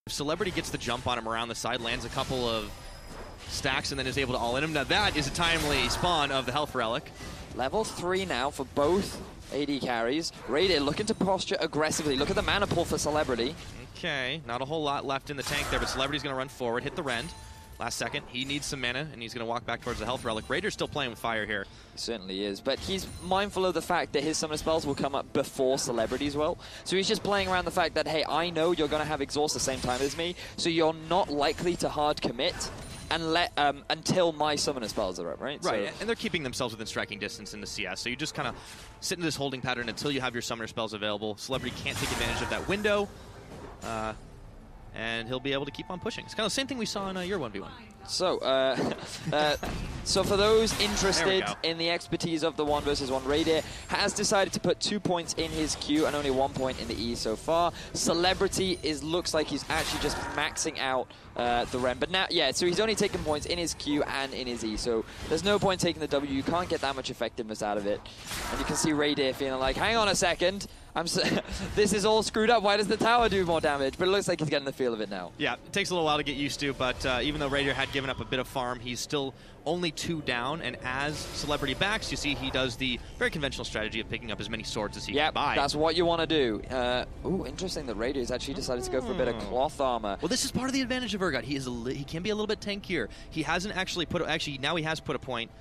If Celebrity gets the jump on him around the side, lands a couple of stacks, and then is able to all in him, now that is a timely spawn of the health relic. Level 3 now for both AD carries. Radiant looking to posture aggressively. Look at the mana pull for Celebrity. Okay, not a whole lot left in the tank there, but Celebrity's going to run forward, hit the rend. Last second, he needs some mana, and he's going to walk back towards the health relic. Raider's still playing with fire here. He certainly is, but he's mindful of the fact that his summoner spells will come up before Celebrity as well. So he's just playing around the fact that, hey, I know you're going to have exhaust the same time as me, so you're not likely to hard commit until my summoner spells are up, right? Right, so, and they're keeping themselves within striking distance in the CS, so you just kind of sit in this holding pattern until you have your summoner spells available. Celebrity can't take advantage of that window, and he'll be able to keep on pushing. It's kind of the same thing we saw in your 1v1. So, so for those interested in the expertise of the 1 versus 1, Radiant has decided to put 2 points in his Q and only 1 point in the E so far. Celebrity looks like he's actually just maxing out the Rem. But now, yeah, so he's only taking points in his Q and in his E. So there's no point taking the W. You can't get that much effectiveness out of it. And you can see Radiant feeling like, hang on a second. This is all screwed up. Why does the tower do more damage? But it looks like he's getting the feel of it now. Yeah, it takes a little while to get used to, but even though Raider had given up a bit of farm, he's still only 2 down, and as Celebrity backs, you see he does the very conventional strategy of picking up as many swords as he can buy. That's what you want to do. Ooh, interesting that Raider has actually decided to go for a bit of cloth armor. Well, this is part of the advantage of Urgot. He can be a little bit tankier. He hasn't actually now he has put a point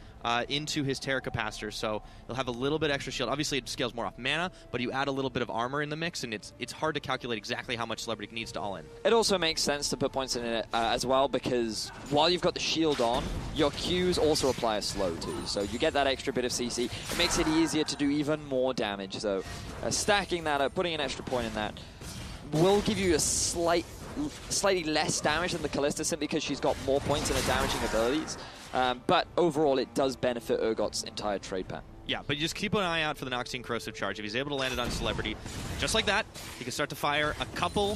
into his Terra Capacitor, so he'll have a little bit extra shield. Obviously, it scales more off mana, but you add a little bit of armor in the mix, and it's hard to calculate exactly how much Celebrity needs to all in. It also makes sense to put points in it as well, because while you've got the shield on, your Qs also apply a slow too, so you get that extra bit of CC. It makes it easier to do even more damage, so stacking that up, putting an extra point in that, will give you a slightly less damage than the Callista, simply because she's got more points in her damaging abilities. But overall, it does benefit Urgot's entire trade path. Yeah, but you just keep an eye out for the Noxian Corrosive Charge. If he's able to land it on Celebrity, just like that, he can start to fire a couple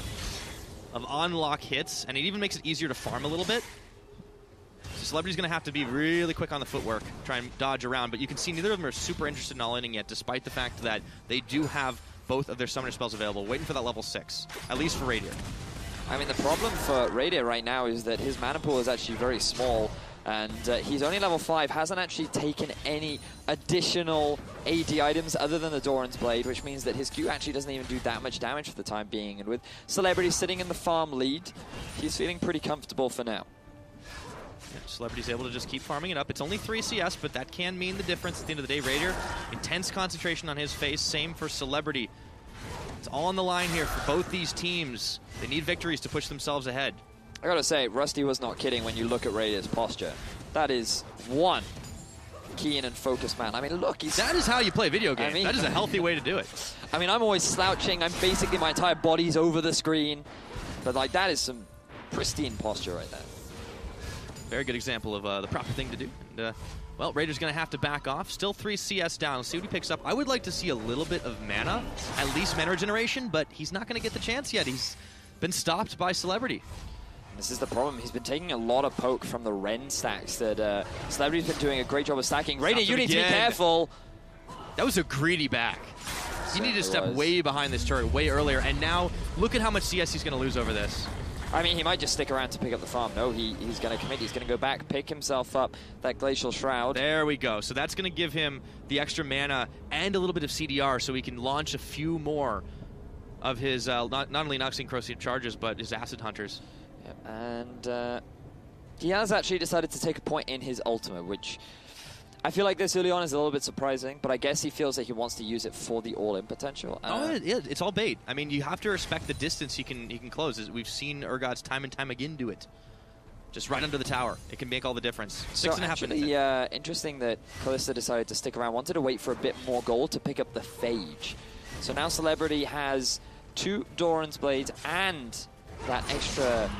of on-lock hits, and it even makes it easier to farm a little bit. So Celebrity's going to have to be really quick on the footwork, try and dodge around, but you can see neither of them are super interested in all-inning yet, despite the fact that they do have both of their summoner spells available, waiting for that level 6, at least for Radiant. I mean, the problem for Radiant right now is that his mana pool is actually very small, and he's only level 5, hasn't actually taken any additional AD items other than the Doran's Blade, which means that his Q actually doesn't even do that much damage for the time being. And with Celebrity sitting in the farm lead, he's feeling pretty comfortable for now. Yeah, Celebrity's able to just keep farming it up. It's only 3 CS, but that can mean the difference at the end of the day. Raider, intense concentration on his face, same for Celebrity. It's all on the line here for both these teams. They need victories to push themselves ahead. I gotta say, Rusty was not kidding when you look at Raider's posture. That is one keen and focused man. I mean, look, that is how you play video games. I mean, that is a healthy way to do it. I mean, I'm always slouching. I'm basically, my entire body's over the screen. But, like, that is some pristine posture right there. Very good example of the proper thing to do. And, well, Raider's going to have to back off. Still 3 CS down. Let's see what he picks up. I would like to see a little bit of mana, at least mana regeneration, but he's not going to get the chance yet. He's been stopped by Celebrity. This is the problem. He's been taking a lot of poke from the Ren stacks that Celebrity's been doing a great job of stacking. Raider, you need to be careful. That was a greedy back. He needed to step way behind this turret way earlier, and now look at how much CS he's going to lose over this. I mean, he might just stick around to pick up the farm. No, he's going to commit. He's going to go back, pick himself up that Glacial Shroud. There we go. So that's going to give him the extra mana and a little bit of CDR so he can launch a few more of his, not only Noxian Corrosive Charges, but his Acid Hunters. And he has actually decided to take a point in his ultimate, which I feel like this early on is a little bit surprising, but I guess he feels that he wants to use it for the all-in potential. Yeah, it's all bait. I mean, you have to respect the distance he can close. We've seen Urgots time and time again do it. Just right under the tower. It can make all the difference. 6.5 minutes. Interesting that Callista decided to stick around. Wanted to wait for a bit more gold to pick up the Phage. So now Celebrity has 2 Doran's Blades and that extra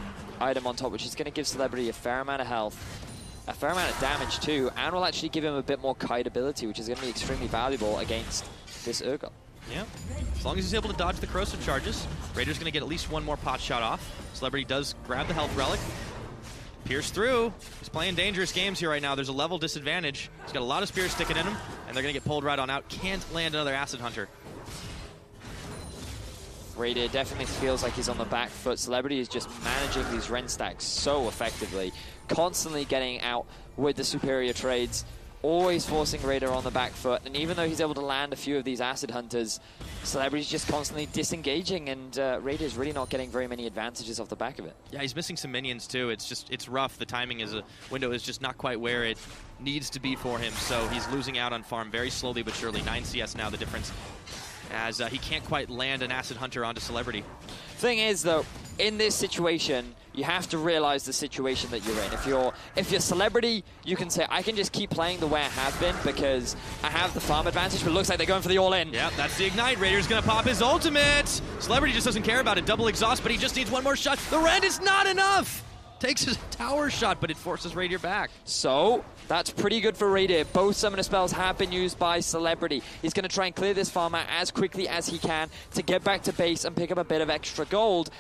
item on top, which is going to give Celebrity a fair amount of health, a fair amount of damage too, and will actually give him a bit more kite ability, which is going to be extremely valuable against this Urgot. Yeah, as long as he's able to dodge the corrosive charges, Raider's going to get at least 1 more pot shot off. Celebrity does grab the health relic, pierce through. He's playing dangerous games here right now. There's a level disadvantage. He's got a lot of spears sticking in him, and they're going to get pulled right on out. Can't land another Acid Hunter. Radier definitely feels like he's on the back foot. Celebrity is just managing these Ren stacks so effectively, constantly getting out with the superior trades, always forcing Radier on the back foot. And even though he's able to land a few of these Acid Hunters, Celebrity's just constantly disengaging, and Radier's really not getting very many advantages off the back of it. Yeah, he's missing some minions too. It's rough. The timing is window is just not quite where it needs to be for him, so he's losing out on farm very slowly but surely. 9 CS now, the difference, as he can't quite land an Acid Hunter onto Celebrity. Thing is, though, in this situation, you have to realize the situation that you're in. If you're Celebrity, you can say, I can just keep playing the way I have been because I have the farm advantage, but it looks like they're going for the all-in. Yep, that's the Ignite. Radier's going to pop his ultimate. Celebrity just doesn't care about it. Double exhaust, but he just needs one more shot. The Rend is not enough. Takes his tower shot, but it forces Radier back. So, that's pretty good for Radier. Both summoner spells have been used by Celebrity. He's going to try and clear this farm out as quickly as he can to get back to base and pick up a bit of extra gold.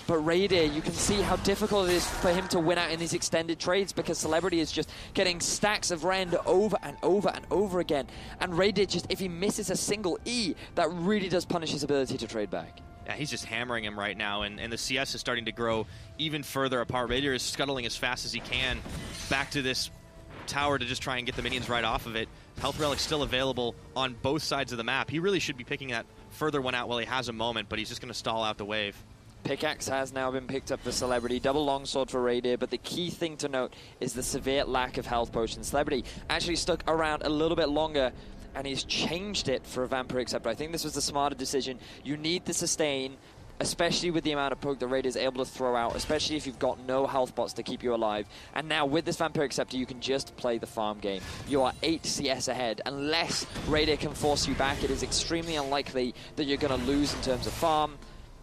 But Radier, you can see how difficult it is for him to win out in these extended trades because Celebrity is just getting stacks of Rend over and over and over again. And Radier, just if he misses a single E, that really does punish his ability to trade back. Yeah, he's just hammering him right now, and the CS is starting to grow even further apart. Radier is scuttling as fast as he can back to this tower to just try and get the minions right off of it. Health Relic's still available on both sides of the map. He really should be picking that further one out while he has a moment, but he's just going to stall out the wave. Pickaxe has now been picked up for Celebrity. Double longsword for Radier, but the key thing to note is the severe lack of health potions. Celebrity actually stuck around a little bit longer, and he's changed it for a Vampire Acceptor. I think this was the smarter decision. You need the sustain, especially with the amount of poke that Radier is able to throw out, especially if you've got no health bots to keep you alive. And now with this Vampire Acceptor, you can just play the farm game. You are 8 CS ahead. Unless Radier can force you back, it is extremely unlikely that you're going to lose in terms of farm.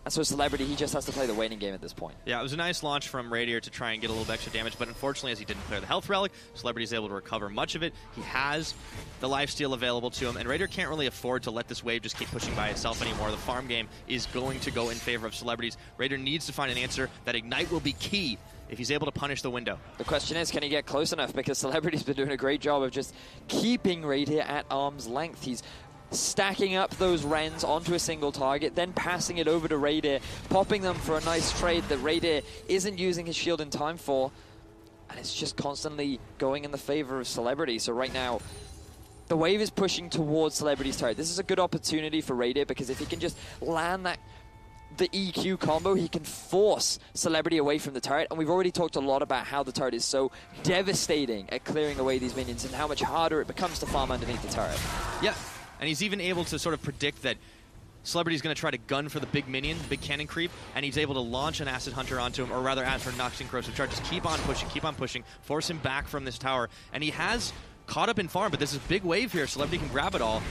And so Celebrity, he just has to play the waiting game at this point. Yeah, it was a nice launch from Radier to try and get a little bit extra damage, but unfortunately, as he didn't clear the health relic, Celebrity is able to recover much of it. He has the lifesteal available to him, and Radier can't really afford to let this wave just keep pushing by itself anymore. The farm game is going to go in favor of Celebrities. Radier needs to find an answer. That Ignite will be key if he's able to punish the window. The question is, can he get close enough? Because Celebrity's been doing a great job of just keeping Radier at arm's length. He's stacking up those Rens onto a single target, then passing it over to Radier, popping them for a nice trade that Radier isn't using his shield in time for, and it's just constantly going in the favor of Celebrity. So right now, the wave is pushing towards Celebrity's turret. This is a good opportunity for Radier because if he can just land the EQ combo, he can force Celebrity away from the turret, and we've already talked a lot about how the turret is so devastating at clearing away these minions and how much harder it becomes to farm underneath the turret. Yeah. And he's even able to sort of predict that Celebrity's going to try to gun for the big minion, big cannon creep, and he's able to launch an Acid Hunter onto him, or rather after Noxing Corrosive Charge. Just keep on pushing, force him back from this tower. And he has caught up in farm, but there's this big wave here. Celebrity can grab it all.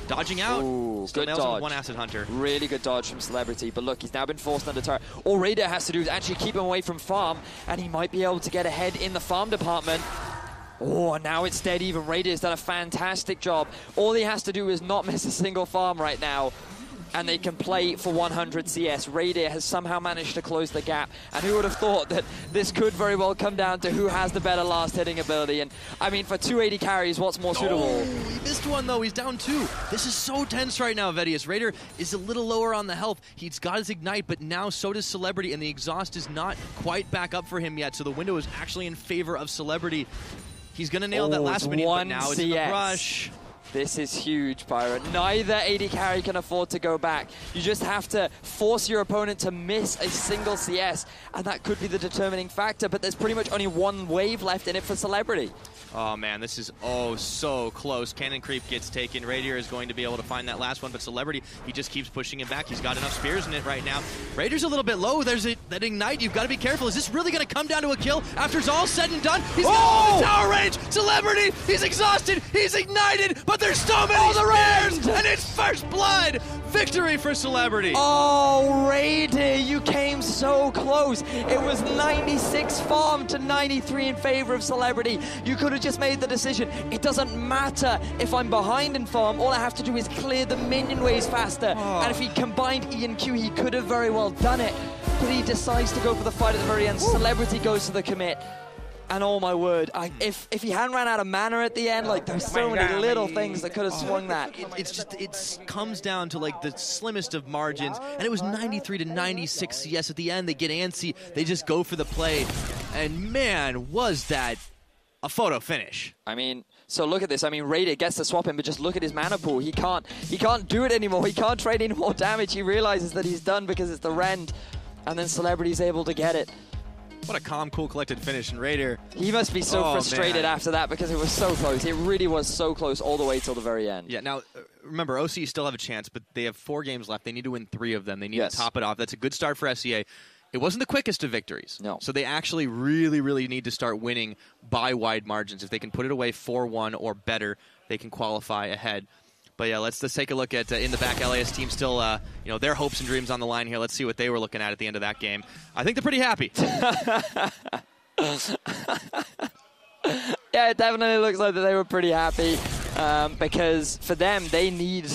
Dodging out. Ooh, still good nails him dodge. with one Acid Hunter. Really good dodge from Celebrity, but look, he's now been forced under turret. All Radier has to do is actually keep him away from farm, and he might be able to get ahead in the farm department. Oh, and now it's dead even. Radier's done a fantastic job. All he has to do is not miss a single farm right now, and they can play for 100 CS. Radier has somehow managed to close the gap, and who would have thought that this could very well come down to who has the better last hitting ability. And I mean, for 280 carries, what's more suitable? Oh, he missed one though. He's down 2. This is so tense right now, Vedius. Radier is a little lower on the health. He's got his Ignite, but now so does Celebrity, and the exhaust is not quite back up for him yet, so the window is actually in favor of Celebrity. He's going to nail that last minion, but now it's in the brush. This is huge, Pyro. Neither AD carry can afford to go back. You just have to force your opponent to miss a single CS, and that could be the determining factor, but there's pretty much only one wave left in it for Celebrity. Oh man, this is so close. Cannon creep gets taken. Radier is going to be able to find that last one, but Celebrity, he just keeps pushing him back. He's got enough spears in it right now. Radier's a little bit low. There's that Ignite. You've got to be careful. Is this really going to come down to a kill after it's all said and done? He's got the tower range. Celebrity, he's exhausted. He's ignited, but there's so many spears, and it's first blood. Victory for Celebrity. Oh, Radier, you came so close. It was 96 farm to 93 in favor of Celebrity. You could have just made the decision. It doesn't matter if I'm behind in farm. All I have to do is clear the minion waves faster. And if he combined E and Q, he could have very well done it. But he decides to go for the fight at the very end. Celebrity goes to the commit. And oh my word, if he hadn't ran out of mana at the end, like there's so many little things that could have swung that. It comes down to like the slimmest of margins, and it was 93 to 96 CS at the end. They get antsy, they just go for the play, and man, was that a photo finish. I mean, so look at this. I mean, Raider gets the swap in, but just look at his mana pool. He can't do it anymore. He can't trade any more damage. He realizes that he's done because it's the Rend, and then Celebrity's able to get it. What a calm, cool, collected finish. And Raider, he must be so frustrated after that because it was so close. It really was so close all the way till the very end. Yeah, now, remember, OC still have a chance, but they have 4 games left. They need to win 3 of them. They need to top it off. That's a good start for SEA. It wasn't the quickest of victories. No. So they actually really, really need to start winning by wide margins. If they can put it away 4-1 or better, they can qualify ahead. But yeah, let's take a look at in the back. LAS team still, their hopes and dreams on the line here. Let's see what they were looking at the end of that game. I think they're pretty happy. Yeah, it definitely looks like that they were pretty happy because for them, they need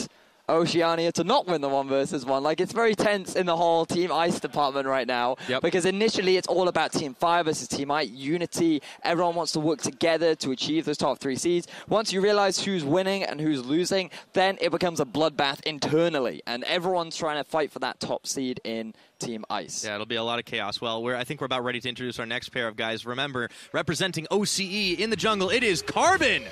Oceania to not win the 1v1. Like, it's very tense in the whole Team Ice department right now because initially it's all about Team 5 versus Team Ice, unity. Everyone wants to work together to achieve those top 3 seeds. Once you realize who's winning and who's losing, then it becomes a bloodbath internally, and everyone's trying to fight for that top seed in Team Ice. Yeah, it'll be a lot of chaos. Well, I think we're about ready to introduce our next pair of guys. Remember, representing OCE in the jungle, it is Carbon.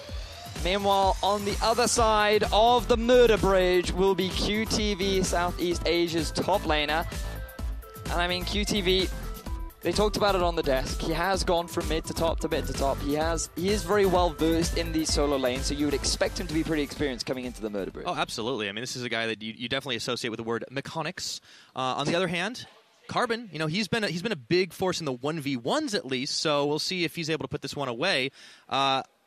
Meanwhile, on the other side of the murder bridge will be QTV, Southeast Asia's top laner. And I mean, QTV, they talked about it on the desk. He has gone from mid to top to mid to top. He is very well versed in these solo lanes, so you would expect him to be pretty experienced coming into the murder bridge. Oh, absolutely. I mean, this is a guy that you definitely associate with the word mechanics. On the other hand, Carbon, he's been a big force in the 1v1s at least, so we'll see if he's able to put this one away.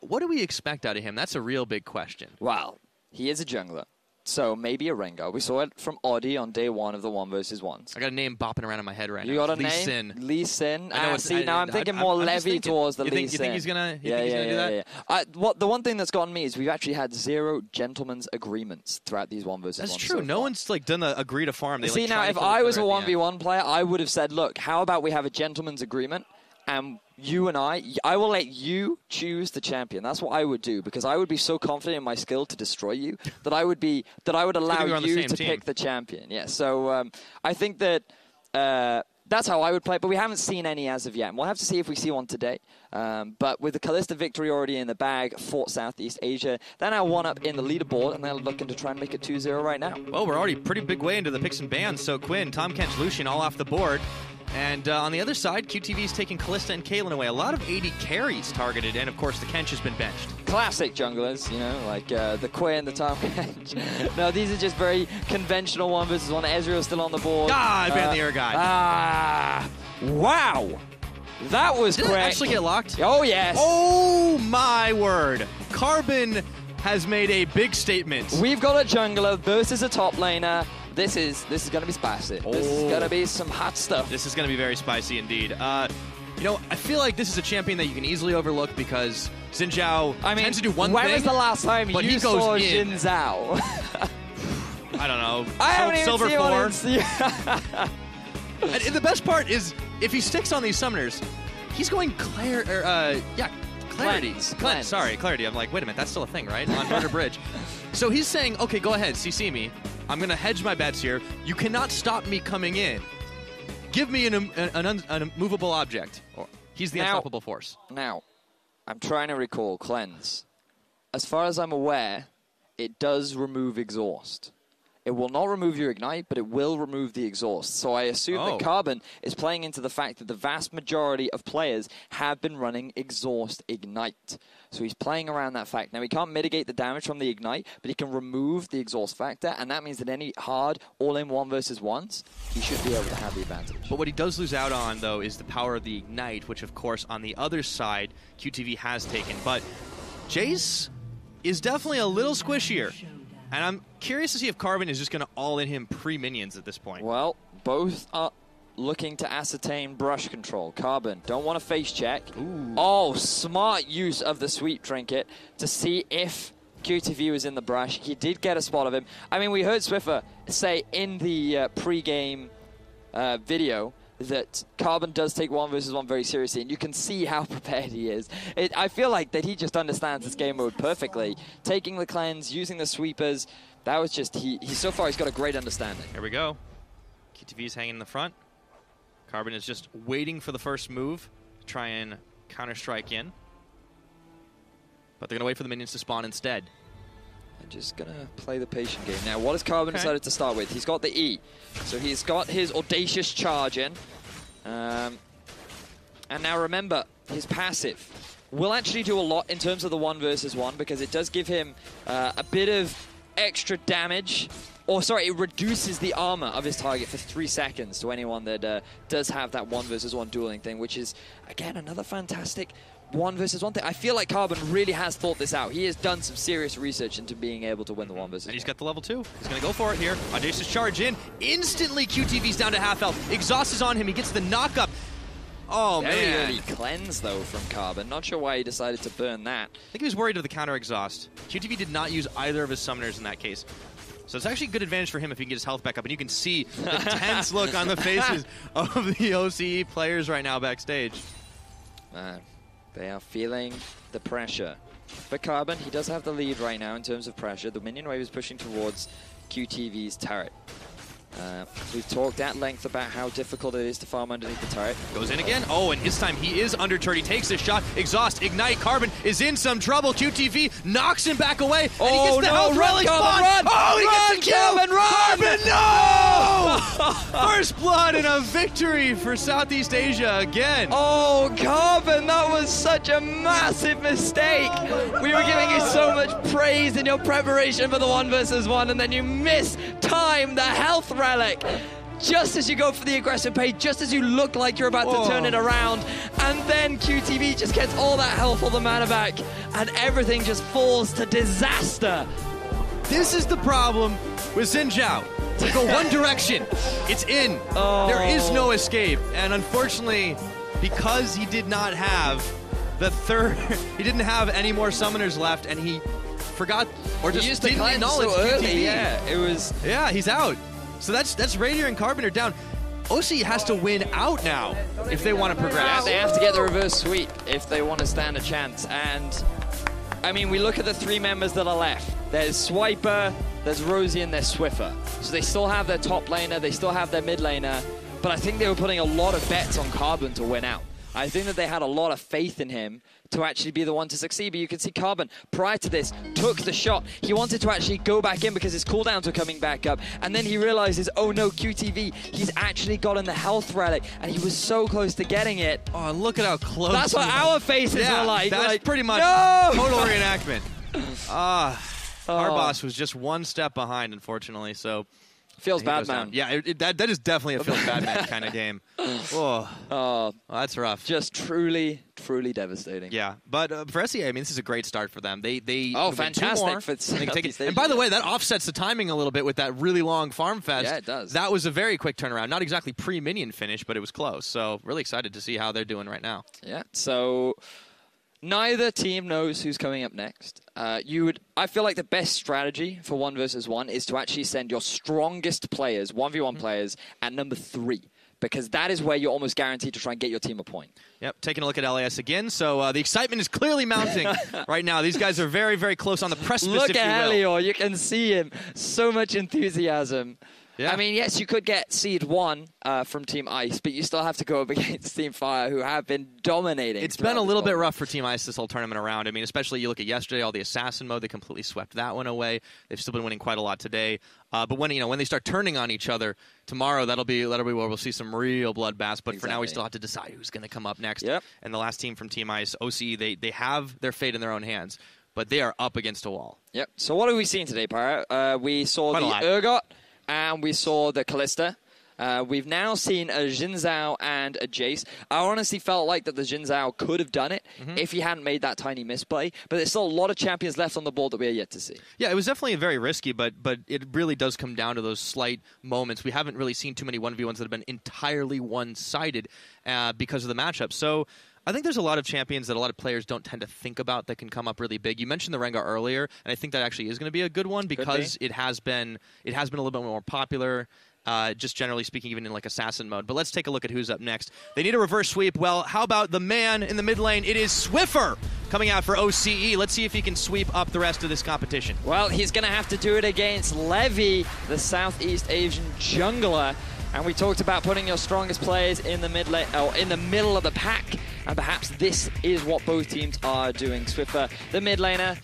What do we expect out of him? That's a real big question. Well, he is a jungler, so maybe a Rengar. We saw it from Audi on day 1 of the 1v1s. I got a name bopping around in my head right now. You got a Lee name? Sin. Lee Sin. Now I'm thinking more Levy towards the Lee Sin. You think he's going to do that? Yeah. The one thing that's gotten me is we've actually had 0 gentlemen's agreements throughout these 1v1s. That's true. No one's done a agree to farm. See, now, if I was a 1v1 player, I would have said, look, how about we have a gentleman's agreement, and you and I will let you choose the champion. That's what I would do, because I would be so confident in my skill to destroy you that I would allow you to pick the champion. Yeah. So I think that that's how I would play, but we haven't seen any as of yet. And we'll have to see if we see one today. But with the Kalista victory already in the bag for Southeast Asia, they're now 1-up in the leaderboard, and they're looking to try and make it 2-0 right now. Well, we're already pretty big way into the picks and bans. So Quinn, Tom Kench, Lucian all off the board. And on the other side, QTV's taking Kalista and Caitlyn away. A lot of 80 carries targeted, and of course the Kench has been benched. Classic junglers, like the Quinn, the Tom Kench. No, these are just very conventional 1v1. Ezreal's still on the board. I banned the air guy. Wow. That was quick. Did it actually get locked? Oh, yes. Oh, my word. Carbon has made a big statement. We've got a jungler versus a top laner. This is going to be spicy. This is going to be some hot stuff. This is going to be very spicy indeed. I feel like this is a champion that you can easily overlook because Xin Zhao tends to do one thing. When was the last time you saw Xin Zhao? I don't know. I haven't even Silver seen 4. And the best part is, if he sticks on these summoners, he's going Clarity. Cleanse. Sorry, Clarity. I'm like, wait a minute, that's still a thing, right? On Murder Bridge. So he's saying, okay, go ahead, CC me. I'm going to hedge my bets here. You cannot stop me coming in. Give me an immovable object. He's the unstoppable force. Now, I'm trying to recall Cleanse. As far as I'm aware, it does remove exhaust. It will not remove your ignite, but it will remove the exhaust. So I assume that Carbon is playing into the fact that the vast majority of players have been running exhaust ignite. So he's playing around that fact. Now, he can't mitigate the damage from the ignite, but he can remove the exhaust factor, and that means that any hard all-in 1v1s, he should be able to have the advantage. But what he does lose out on, though, is the power of the ignite, which, of course, on the other side, QTV has taken. But Jace is definitely a little squishier. And I'm curious to see if Carbon is just going to all-in him pre-minions at this point. Well, both are looking to ascertain brush control. Carbon, don't want to face check. Ooh. Oh, smart use of the sweet trinket to see if QTV was in the brush. He did get a spot of him. I mean, we heard Swiffer say in the pre-game video that Carbon does take 1v1 very seriously, and you can see how prepared he is. I feel like that he just understands this game mode perfectly. Taking the cleanse, using the sweepers, that was just, so far he's got a great understanding. Here we go. QTV's hanging in the front. Carbon is just waiting for the first move to try and counter-strike in. But they're going to wait for the minions to spawn instead. I'm just going to play the patient game. Now, what has Carbon decided to start with? He's got the E. So he's got his audacious charge in. And now remember, his passive will actually do a lot in terms of the 1v1 because it does give him a bit of extra damage. Or, sorry, it reduces the armor of his target for 3 seconds to anyone that does have that 1v1 dueling thing, which is, again, another fantastic 1v1 thing. I feel like Carbon really has thought this out. He has done some serious research into being able to win the 1v1. And he's got the level 2. He's going to go for it here. Audacious charge in. Instantly, QTV's down to half health. Exhaust is on him. He gets the knock-up. Oh, Very man. early cleanse, though, from Carbon. Not sure why he decided to burn that. I think he was worried of the counter-exhaust. QTV did not use either of his summoners in that case. So it's actually a good advantage for him if he can get his health back up. And you can see the tense look on the faces of the OCE players right now backstage. They are feeling the pressure. For Carbon, he does have the lead right now in terms of pressure. The minion wave is pushing towards QTV's turret. We've talked at length about how difficult it is to farm underneath the turret. Goes in again. Oh, and this time he is under turret. He takes this shot. Exhaust, ignite. Carbon is in some trouble. QTV knocks him back away. And he gets the health relic spawn. Run! Oh, he gets the kill. Carbon, run! Carbon, no! First blood and a victory for Southeast Asia again. Oh, Carbon, that was such a massive mistake. We were giving you so much praise in your preparation for the 1v1, and then you mistime the health relic. Just as you go for the aggressive play, just as you look like you're about to turn it around, and then QTV just gets all that health, all the mana back, and everything just falls to disaster. This is the problem with Xin Zhao. They go one direction, it's in. There is no escape, and unfortunately, because he did not have the third, he didn't have any more summoners left, and he forgot, or just didn't acknowledge so early. QTV. Yeah, it was. Yeah, he's out. So that's Radier and Carbon are down. OC has to win out now if they want to progress. Yeah, they have to get the reverse sweep if they want to stand a chance. And, I mean, we look at the 3 members that are left. There's Swiper, there's Rosie, and there's Swiffer. So they still have their top laner, they still have their mid laner, but I think they were putting a lot of bets on Carbon to win out. I think that they had a lot of faith in him to actually be the one to succeed. But you can see Carbon, prior to this, took the shot. He wanted to actually go back in because his cooldowns were coming back up. And then he realizes, oh no, QTV, he's actually gotten the health relic. And he was so close to getting it. Oh, look at how close. That's what our faces were like. That's like, pretty much no! total reenactment. Our boss was just one step behind, unfortunately. So feels bad, man. Down. Yeah, that is definitely a feels bad man kind of game. Oh, that's rough. Just truly, truly devastating. Yeah, but for SEA, I mean, this is a great start for them. They fantastic for take it. And by the way, that offsets the timing a little bit with that really long farm fest. Yeah, it does. That was a very quick turnaround. Not exactly pre-minion finish, but it was close. So really excited to see how they're doing right now. Yeah. So neither team knows who's coming up next. I feel like the best strategy for 1v1 is to actually send your strongest players, 1v1 players, at number 3. Because that is where you're almost guaranteed to try and get your team a point. Yep, taking a look at LAS again. So the excitement is clearly mounting right now. These guys are very, very close on the precipice, Look if you will. at Helior. You can see him. So much enthusiasm. Yeah. I mean, yes, you could get Seed 1 from Team Ice, but you still have to go up against Team Fire, who have been dominating. It's been a little bit rough for Team Ice this whole tournament around. I mean, especially you look at yesterday, all the Assassin mode, they completely swept that one away. They've still been winning quite a lot today. But when they start turning on each other tomorrow, that'll be where we'll see some real bloodbaths. But for now, we still have to decide who's going to come up next. Yep. And the last team from Team Ice, OCE, they have their fate in their own hands, but they are up against a wall. Yep. So what have we seen today, Pyro? We saw the Urgot, and we saw the Callista. We've now seen a Xin Zhao and a Jace. I honestly felt like that the Xin Zhao could have done it if he hadn't made that tiny misplay. But there's still a lot of champions left on the board that we are yet to see. Yeah, it was definitely very risky, but it really does come down to those slight moments. We haven't really seen too many 1v1s that have been entirely one-sided because of the matchup. So I think there's a lot of champions that a lot of players don't tend to think about that can come up really big. You mentioned the Rengar earlier, and I think that actually is going to be a good one because it has been a little bit more popular. just generally speaking, even in like assassin mode. But let's take a look at who's up next. They need a reverse sweep. Well, how about the man in the mid lane? It is Swiffer coming out for OCE. Let's see if he can sweep up the rest of this competition. Well, he's going to have to do it against Levy, the Southeast Asian jungler. And we talked about putting your strongest players in the mid lane, or in the middle of the pack. And perhaps this is what both teams are doing. Swiffer, the mid laner,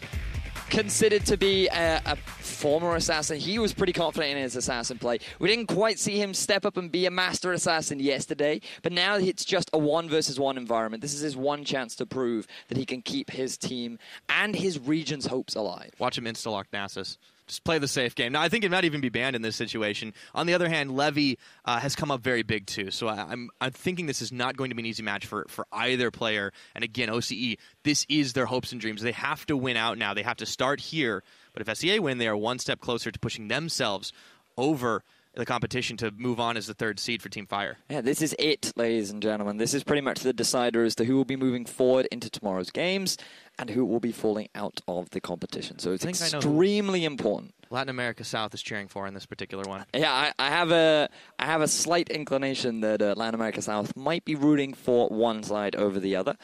considered to be a former assassin. He was pretty confident in his assassin play. We didn't quite see him step up and be a master assassin yesterday, but now it's just a 1v1 environment. This is his one chance to prove that he can keep his team and his region's hopes alive. Watch him insta-lock Nasus. Just play the safe game. Now, I think it might even be banned in this situation. On the other hand, Levy has come up very big, too. So I'm thinking this is not going to be an easy match for either player. And again, OCE, this is their hopes and dreams. They have to win out now. They have to start here. But if SEA win, they are one step closer to pushing themselves over the competition to move on as the third seed for Team Fire. Yeah, this is it, ladies and gentlemen. This is pretty much the decider as to who will be moving forward into tomorrow's games and who will be falling out of the competition. So it's extremely important. Latin America South is cheering for in this particular one. Yeah, I have a slight inclination that Latin America South might be rooting for one side over the other.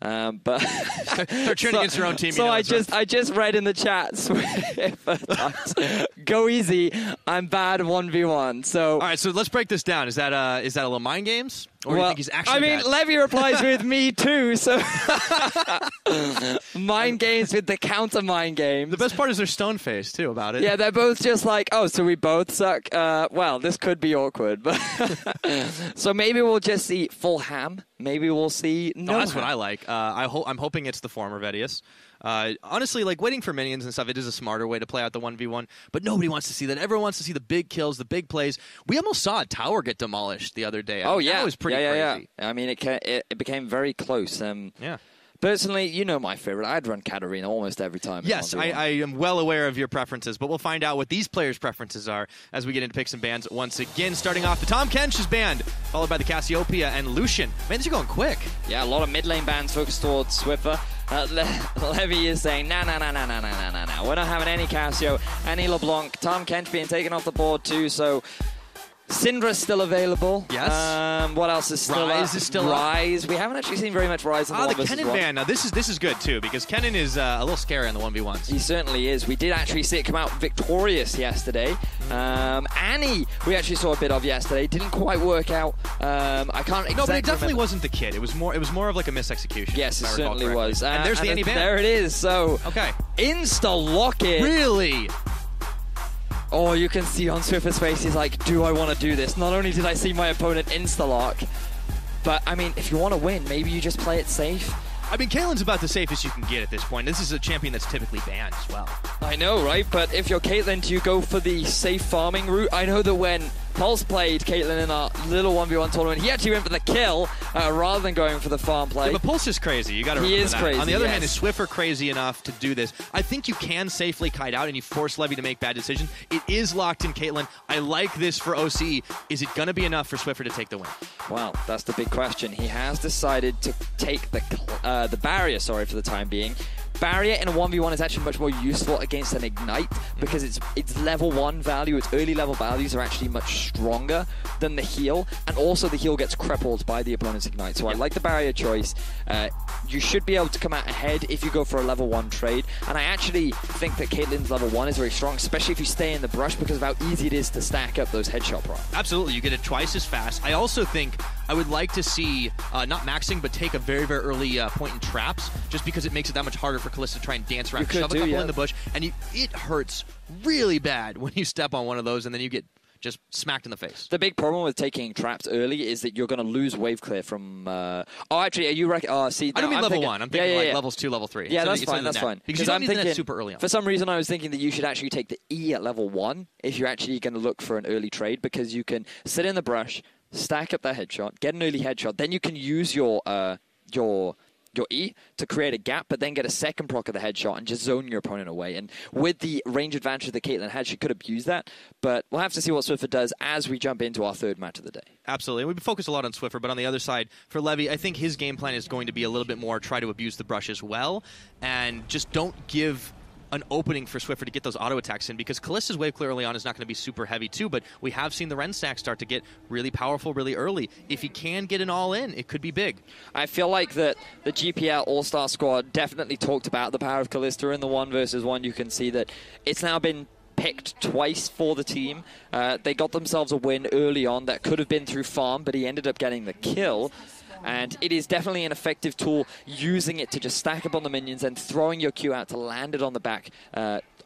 But they're cheering against their own team. So I just read in the chat, go easy. I'm bad 1v1. So all right, so let's break this down. Is that a little mind games, or do you think he's actually bad? Levy replies with me too. So mind games with the counter mind games. The best part is they're stone faced too about it. Yeah, they're both just like, oh, so we both suck. Well, this could be awkward, but so maybe we'll just see full ham. Maybe we'll see no. That's what I like. I'm hoping it's the former Vedius. Honestly, like waiting for minions and stuff, it is a smarter way to play out the 1v1, but nobody wants to see that. Everyone wants to see the big kills, the big plays. We almost saw a tower get demolished the other day. Yeah. That was pretty crazy. Yeah. I mean, it became very close. Yeah. Personally, you know my favorite. I'd run Katarina almost every time. Yes, I am well aware of your preferences, but we'll find out what these players' preferences are as we get into picks and bans once again. Starting off, the Tahm Kench is banned, followed by the Cassiopeia and Lucian. Man, these are going quick. Yeah, a lot of mid lane bans focused towards Swiffer. Levy is saying, nah. We're not having any Cassio, any LeBlanc. Tahm Kench being taken off the board too, so Syndra's still available. Yes. What else is still Rise is still Rise. We haven't actually seen very much Rise in the 1v1. The Kennen ban. Now, this is good, too, because Kennen is a little scary on the 1v1s. He certainly is. We did actually see it come out victorious yesterday. Annie, we actually saw a bit of yesterday. Didn't quite work out. I can't exactly No, but it definitely remember. wasn't the kid. It was more of like a misexecution. Yes, it certainly was. And there's the Annie ban. There it is. So, okay. Insta-lock it. Really? Oh, you can see on Swiffer's face, he's like, do I want to do this? Not only did I see my opponent insta-lock, but, I mean, if you want to win, maybe you just play it safe. I mean, Caitlyn's about the safest you can get at this point. This is a champion that's typically banned as well. I know, right? But if you're Caitlyn, do you go for the safe farming route? I know that when Pulse played Caitlyn in our little 1v1 tournament, he actually went for the kill rather than going for the farm play. Yeah, but Pulse is crazy. You got to remember He is that. crazy, On the other yes. hand, is Swiffer crazy enough to do this? I think you can safely kite out and you force Levy to make bad decisions. It is locked in Caitlyn. I like this for OC. Is it going to be enough for Swiffer to take the win? Well, that's the big question. He has decided to take the barrier, for the time being. Barrier in a 1v1 is actually much more useful against an Ignite because its level 1 value, its early level values are actually much stronger than the heal, and also the heal gets crippled by the opponent's Ignite. So I like the barrier choice. You should be able to come out ahead if you go for a level 1 trade, and I actually think that Caitlyn's level 1 is very strong, especially if you stay in the brush because of how easy it is to stack up those headshot procs. Absolutely, you get it twice as fast. I also think I would like to see, not maxing, but take a very, very early point in traps, just because it makes it that much harder for Kalista to try and dance around, shove a couple in the bush, and it hurts really bad when you step on one of those and then you get just smacked in the face. The big problem with taking traps early is that you're going to lose wave clear from... actually, are you... see, I don't mean level 1. I'm thinking levels 2, level 3. Yeah, that's fine, that's fine. Because you don't need that super early on. For some reason, I was thinking that you should actually take the E at level 1 if you're actually going to look for an early trade, because you can sit in the brush, stack up that headshot, get an early headshot, then you can use your E to create a gap, but then get a second proc of the headshot and just zone your opponent away. And with the range advantage that Caitlyn had, she could abuse that. But we'll have to see what Swiffer does as we jump into our third match of the day. Absolutely. We've focused a lot on Swiffer, but on the other side, for Levy, I think his game plan is going to be a little bit more try to abuse the brush as well, and just don't give an opening for Swiffer to get those auto attacks in, because Kallista's wave clear early on is not going to be super heavy too, but we have seen the Ren stack start to get really powerful really early. If he can get an all in, it could be big. I feel like that the GPL All-Star squad definitely talked about the power of Kallista in the 1v1. You can see that it's now been picked twice for the team. They got themselves a win early on that could have been through farm, but he ended up getting the kill. And it is definitely an effective tool, using it to just stack up on the minions and throwing your Q out to land it on the back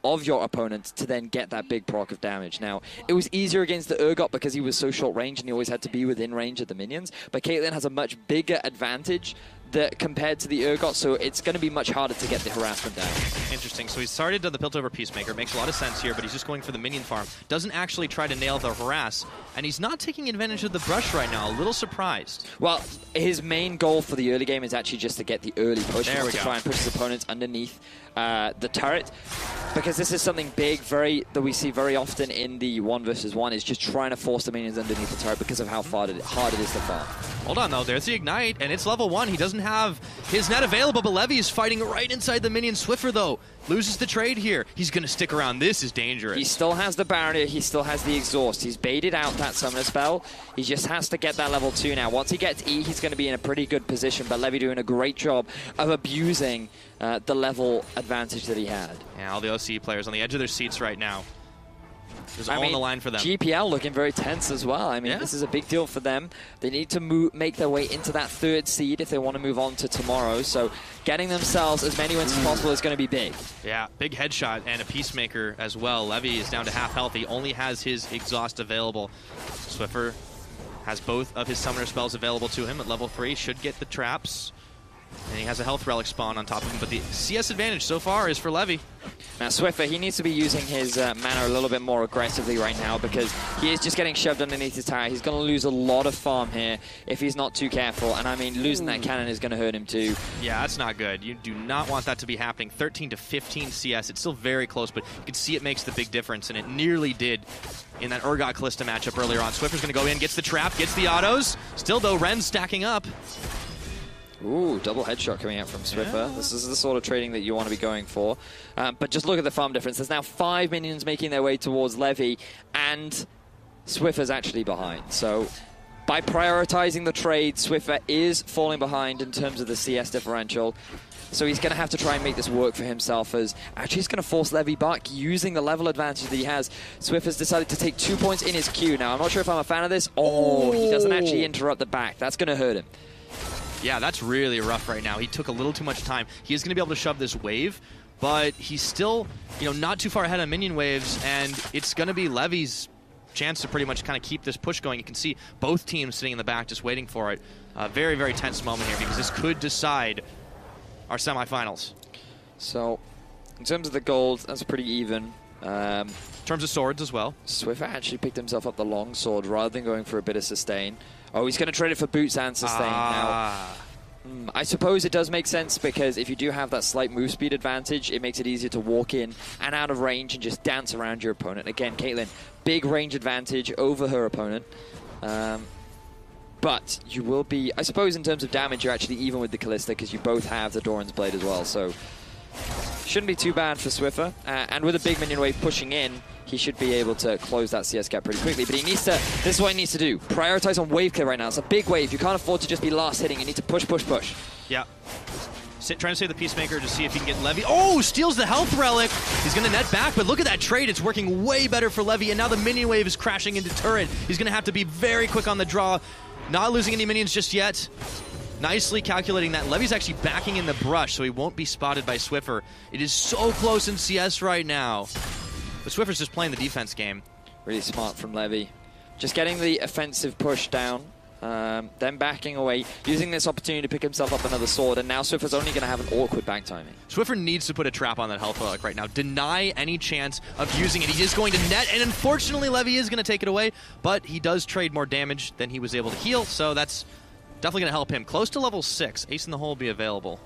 of your opponent to then get that big proc of damage. Now, it was easier against the Urgot because he was so short range and he always had to be within range of the minions, but Caitlyn has a much bigger advantage compared to the Urgot, so it's going to be much harder to get the harassment down. Interesting. So he started on the Piltover Peacemaker. Makes a lot of sense here, but he's just going for the minion farm. Doesn't actually try to nail the harass, and he's not taking advantage of the brush right now. A little surprised. Well, his main goal for the early game is actually just to get the early push. There we to go. Try and push his opponents underneath the turret, because this is something big that we see very often in the 1v1, is just trying to force the minions underneath the turret because of how hard it is to farm. Hold on, though. There's the Ignite, and it's level 1. He doesn't have his net available, but Levy is fighting right inside the minion. Swiffer, though, loses the trade here. He's going to stick around. This is dangerous. He still has the barrier. He still has the exhaust. He's baited out that summoner spell. He just has to get that level 2 now. Once he gets E, he's going to be in a pretty good position, but Levy doing a great job of abusing the level advantage that he had. Yeah, all the OC players on the edge of their seats right now. There's all on the line for them. GPL looking very tense as well. I mean, This is a big deal for them. They need to make their way into that 3rd seed if they want to move on to tomorrow. So getting themselves as many wins as possible is going to be big. Yeah, big headshot and a Peacemaker as well. Levy is down to half health. He only has his exhaust available. Swiffer has both of his summoner spells available to him at level 3. Should get the traps. And he has a health relic spawn on top of him, but the CS advantage so far is for Levy. Now Swiffer, he needs to be using his mana a little bit more aggressively right now, because he is just getting shoved underneath his tower. He's going to lose a lot of farm here if he's not too careful, and I mean, losing that cannon is going to hurt him too. Yeah, that's not good. You do not want that to be happening. 13 to 15 CS. It's still very close, but you can see it makes the big difference, and it nearly did in that Urgot Kalista matchup earlier on. Swiffer's going to go in, gets the trap, gets the autos. Still, though, Ren's stacking up. Ooh, double headshot coming out from Swiffer. Yeah. This is the sort of trading that you want to be going for. But just look at the farm difference. There's now 5 minions making their way towards Levy, and Swiffer's actually behind. So by prioritizing the trade, Swiffer is falling behind in terms of the CS differential. So he's going to have to try and make this work for himself, as actually he's going to force Levy back using the level advantage that he has. Swiffer's decided to take 2 points in his Q. Now, I'm not sure if I'm a fan of this. Oh, he doesn't actually interrupt the back. That's going to hurt him. Yeah, that's really rough right now. He took a little too much time. He is going to be able to shove this wave, but he's still, not too far ahead on minion waves, and it's going to be Levy's chance to pretty much kind of keep this push going. You can see both teams sitting in the back just waiting for it. Very, very tense moment here, because this could decide our semifinals. So, in terms of the gold, that's pretty even. In terms of swords as well. Swiffer actually picked himself up the long sword rather than going for a bit of sustain. Oh, he's going to trade it for boots and sustain now. I suppose it does make sense, because if you do have that slight move speed advantage, it makes it easier to walk in and out of range and just dance around your opponent. Again, Caitlyn, big range advantage over her opponent. But you will be, I suppose in terms of damage, you're actually even with the Kalista, because you both have the Doran's Blade as well. So shouldn't be too bad for Swiffer. And with a big minion wave pushing in, he should be able to close that CS gap pretty quickly. But he needs to, this is what he needs to do. Prioritize on wave clear right now. It's a big wave. You can't afford to just be last hitting. You need to push, push, push. Yeah. Trying to save the Peacemaker to see if he can get Levy. Oh, steals the health relic. He's going to net back, but look at that trade. It's working way better for Levy, and now the minion wave is crashing into turret. He's going to have to be very quick on the draw. Not losing any minions just yet. Nicely calculating that. Levy's actually backing in the brush, so he won't be spotted by Swiffer. It is so close in CS right now. But Swiffer's just playing the defense game. Really smart from Levy. Just getting the offensive push down, then backing away, using this opportunity to pick himself up another sword, and now Swiffer's only going to have an awkward back timing. Swiffer needs to put a trap on that health relic right now. Deny any chance of using it. He is going to net, and unfortunately Levy is going to take it away, but he does trade more damage than he was able to heal, so that's definitely going to help him. Close to level 6. Ace in the hole will be available.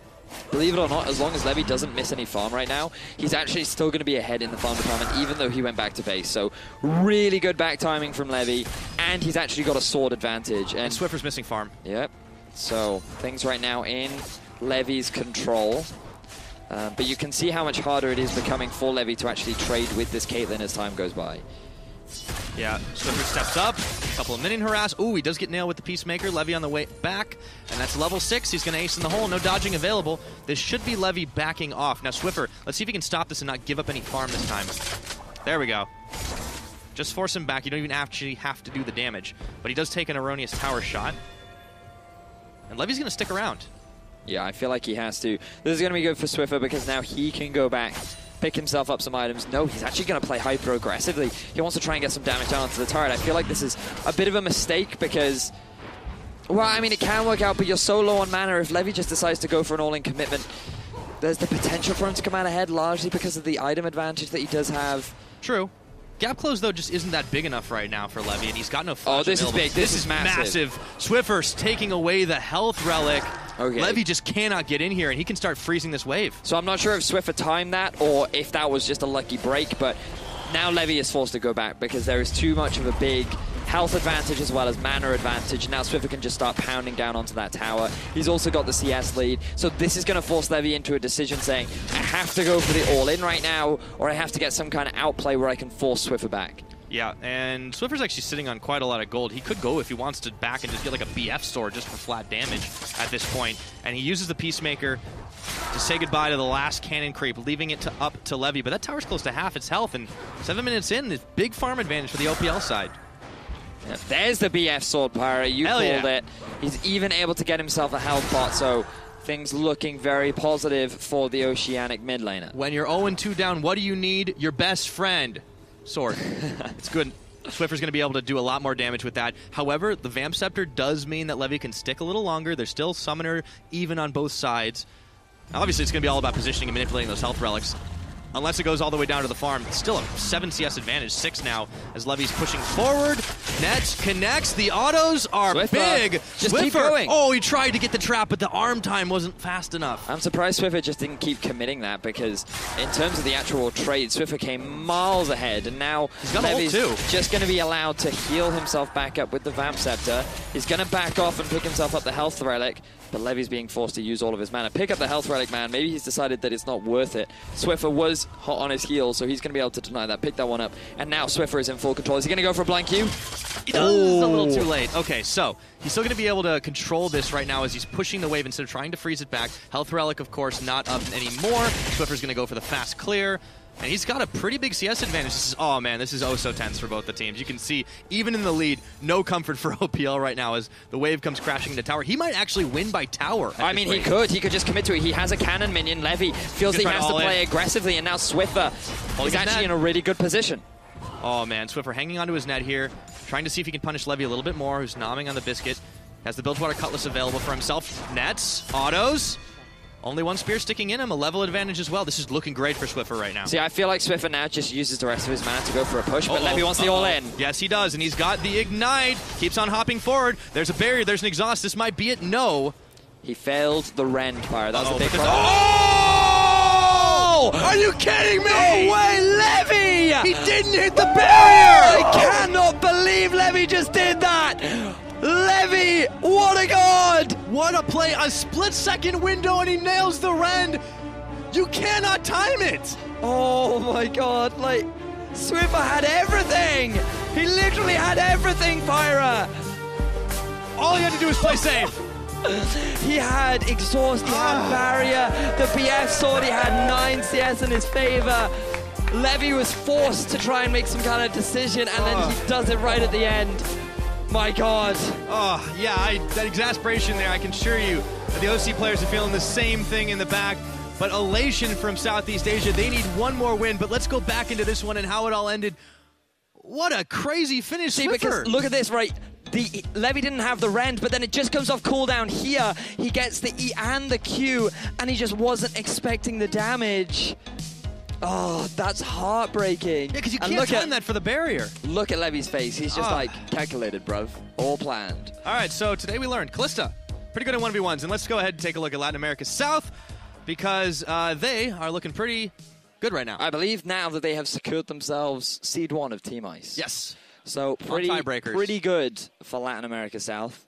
Believe it or not, as long as Levy doesn't miss any farm right now, he's actually still going to be ahead in the farm department, even though he went back to base. So really good back timing from Levy, and he's actually got a sword advantage. And Swiffer's missing farm. Yep. So things right now in Levy's control. But you can see how much harder it is becoming for Levy to actually trade with this Caitlyn as time goes by. Yeah, Swiffer steps up, a couple of minion harass. Ooh, he does get nailed with the Peacemaker. Levy on the way back, and that's level 6. He's going to ace in the hole. No dodging available. This should be Levy backing off. Now, Swiffer, let's see if he can stop this and not give up any farm this time. There we go. Just force him back. You don't even actually have to do the damage. But he does take an erroneous tower shot. And Levy's going to stick around. Yeah, I feel like he has to. This is going to be good for Swiffer because now he can go back, pick himself up some items. No, he's actually going to play hyper aggressively. He wants to try and get some damage down onto the turret. I feel like this is a bit of a mistake because, well, I mean, it can work out, but you're so low on mana. If Levy just decides to go for an all-in commitment, there's the potential for him to come out ahead, largely because of the item advantage that he does have. True. Gap close, though, just isn't that big enough right now for Levy, and he's got no flash. Oh, this available. is big. This is massive. Swiffer's taking away the health relic. Okay. Levy just cannot get in here, and he can start freezing this wave. So I'm not sure if Swiffer timed that or if that was just a lucky break, but now Levy is forced to go back because there is too much of a big health advantage as well as mana advantage. Now Swiffer can just start pounding down onto that tower. He's also got the CS lead. So this is going to force Levy into a decision saying, I have to go for the all-in right now, or I have to get some kind of outplay where I can force Swiffer back. Yeah, and Swiffer's actually sitting on quite a lot of gold. He could go if he wants to back and just get like a BF sword just for flat damage at this point. And he uses the Peacemaker to say goodbye to the last cannon creep, leaving it up to Levy. But that tower's close to half its health, and 7 minutes in, it's big farm advantage for the OPL side. Yeah, there's the BF sword, Pyra. You called it. He's even able to get himself a health pot, so things looking very positive for the Oceanic mid laner. When you're 0-2 down, what do you need? Your best friend. Sword. It's good. Swiffer's going to be able to do a lot more damage with that. However, the Vamp Scepter does mean that Levy can stick a little longer. There's still Summoner even on both sides. Now, obviously, it's going to be all about positioning and manipulating those health relics. Unless it goes all the way down to the farm. It's still a 7 CS advantage, 6 now, as Levy's pushing forward. Nets connects. The autos are big. Just keep going. Oh, he tried to get the trap, but the arm time wasn't fast enough. I'm surprised Swiffer just didn't keep committing that because in terms of the actual trade, Swiffer came miles ahead, and now Levy's just going to be allowed to heal himself back up with the Vamp Scepter. He's going to back off and pick himself up the health relic, but Levy's being forced to use all of his mana. Pick up the health relic, man. Maybe he's decided that it's not worth it. Swiffer was hot on his heels, so he's going to be able to deny that. Pick that one up, and now Swiffer is in full control. Is he going to go for a blind Q? He does. A little too late. Okay, so he's still going to be able to control this right now as he's pushing the wave instead of trying to freeze it back. Health relic, of course, not up anymore. Swiffer's going to go for the fast clear. And he's got a pretty big CS advantage. Oh man, this is oh so tense for both the teams. You can see, even in the lead, no comfort for OPL right now as the wave comes crashing into tower. He might actually win by tower. I mean, he could just commit to it. He has a cannon minion. Levy feels that he has to play aggressively, and now Swiffer is actually in a really good position. Oh man, Swiffer hanging onto his net here, trying to see if he can punish Levy a little bit more, who's nomming on the biscuit. Has the Bilgewater Cutlass available for himself. Nets, autos. Only one spear sticking in him, a level advantage as well. This is looking great for Swiffer right now. See, I feel like Swiffer now just uses the rest of his mana to go for a push, but Levy wants the all-in. Yes, he does, and he's got the Ignite. Keeps on hopping forward. There's a barrier, there's an exhaust. This might be it. No. He failed the Rend fire. That was a big problem. Oh! Are you kidding me? No way, Levy! He didn't hit the barrier! I cannot believe Levy just did that! Levy, what a god! What a play, a split-second window, and he nails the Rend. You cannot time it. Oh my god, like, Swiffer had everything! He literally had everything, Pyra! All he had to do was play safe. He had exhaust, he had barrier, the BF sword, he had 9 CS in his favor. Levy was forced to try and make some kind of decision, and then he does it right at the end. My god. Oh, yeah, that exasperation there, I can assure you that the OC players are feeling the same thing in the back. But elation from Southeast Asia, they need one more win. But let's go back into this one and how it all ended. What a crazy finish, See, because look at this, right? Levy didn't have the Rend, but then it just comes off cooldown here. He gets the E and the Q, and he just wasn't expecting the damage. Oh, that's heartbreaking. Yeah, because you can't time that for the barrier. Look at Levy's face. He's just like, calculated, bruv. All planned. All right, so today we learned Kalista, pretty good at 1v1s. And let's go ahead and take a look at Latin America South, because they are looking pretty good right now. I believe now that they have secured themselves Seed 1 of Team Ice. Yes. So pretty good for Latin America South.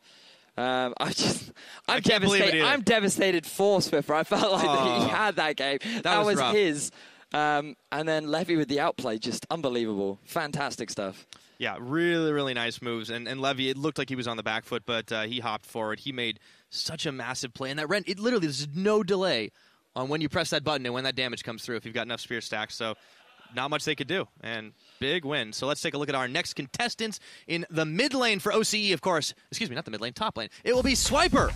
I'm devastated. I'm devastated for Swiffer. I felt like that he had that game. That was his. And then Levy with the outplay, just unbelievable. Fantastic stuff. Yeah, really, really nice moves. And Levy, it looked like he was on the back foot, but he hopped forward. He made such a massive play. And that Ren, it literally, there's no delay on when you press that button and when that damage comes through if you've got enough spear stacks. So not much they could do. And big win. So let's take a look at our next contestants in the mid lane for OCE, of course. Excuse me, not the mid lane, top lane. It will be Swiper.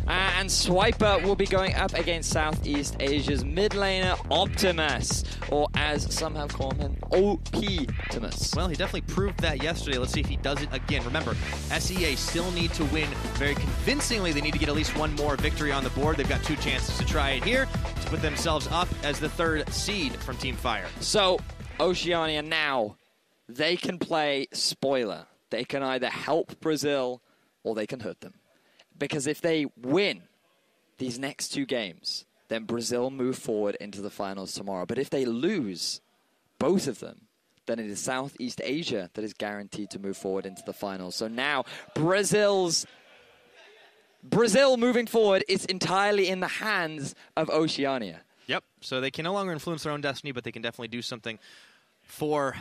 And Swiper will be going up against Southeast Asia's mid laner, Optimus, or as some have called him, OP-Timus. Well, he definitely proved that yesterday. Let's see if he does it again. Remember, SEA still need to win very convincingly. They need to get at least one more victory on the board. They've got 2 chances to try it here to put themselves up as the 3rd seed from Team Fire. So, Oceania now, they can play spoiler. They can either help Brazil or they can hurt them. Because if they win these next 2 games, then Brazil move forward into the finals tomorrow. But if they lose both of them, then it is Southeast Asia that is guaranteed to move forward into the finals. So now Brazil moving forward is entirely in the hands of Oceania. Yep. So they can no longer influence their own destiny, but they can definitely do something for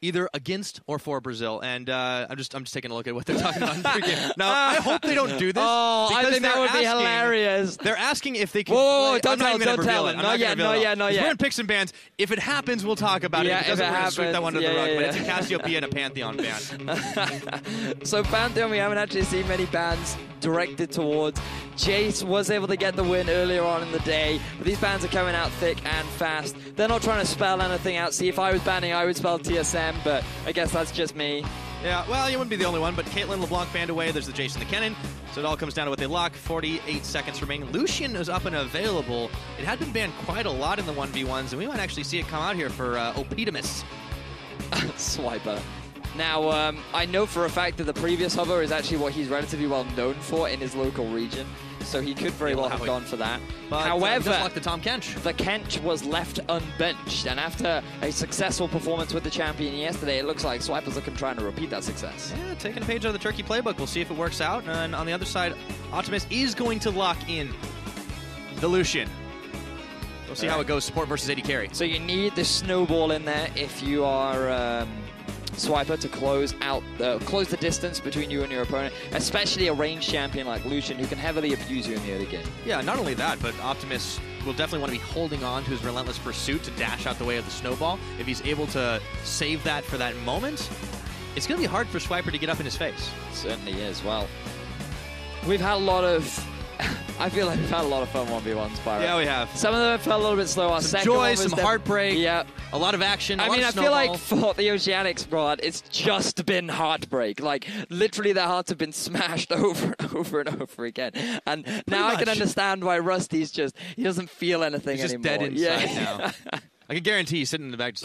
either against or for Brazil, and I'm just taking a look at what they're talking about in pregame. Now, I hope they don't do this. Oh, I think that would be hilarious. They're asking if they can. Whoa, don't tell them. Not yet. We're going to pick some bands. If it happens, we'll talk about it. If it doesn't, we're going to sweep that one to the rug. But it's a Cassiopeia and a Pantheon band. So Pantheon, we haven't actually seen many bands directed towards. Jace was able to get the win earlier on in the day, but these bans are coming out thick and fast. They're not trying to spell anything out. See, if I was banning, I would spell TSM, but I guess that's just me. Yeah, well, you wouldn't be the only one, but Caitlyn LeBlanc banned away. There's the Jace and the Kennen. So it all comes down to what they lock. 48 seconds remaining. Lucian is up and available. It had been banned quite a lot in the 1v1s, and we might actually see it come out here for OP-Timus. Swiper. Now, I know for a fact that the previous hover is actually what he's relatively well known for in his local region, so he could very well have gone for that. But, however, just like the Tom Kench. The Kench was left unbenched, and after a successful performance with the champion yesterday, it looks like Swiper's looking trying to repeat that success. Yeah, taking a page out of the Turkey playbook. We'll see if it works out. And on the other side, Optimus is going to lock in the Lucian. We'll see how it goes, support versus AD carry. So you need the snowball in there if you are Swiper to close the distance between you and your opponent, especially a ranged champion like Lucian who can heavily abuse you in the early game. Yeah, not only that, but Optimus will definitely want to be holding on to his relentless pursuit to dash out the way of the snowball. If he's able to save that for that moment, it's going to be hard for Swiper to get up in his face. It certainly is. Well, we've had a lot of... I feel like we've had a lot of fun 1v1s, Byron. Yeah, we have. Some of them have felt a little bit slow. Our some joy, some heartbreak, a lot of action, a lot of feel like for the Oceanic squad, it's just been heartbreak. Like, literally their hearts have been smashed over and over and over again. And now I can understand why Rusty's just, he doesn't feel anything anymore. He's just dead inside now. I can guarantee he's sitting in the back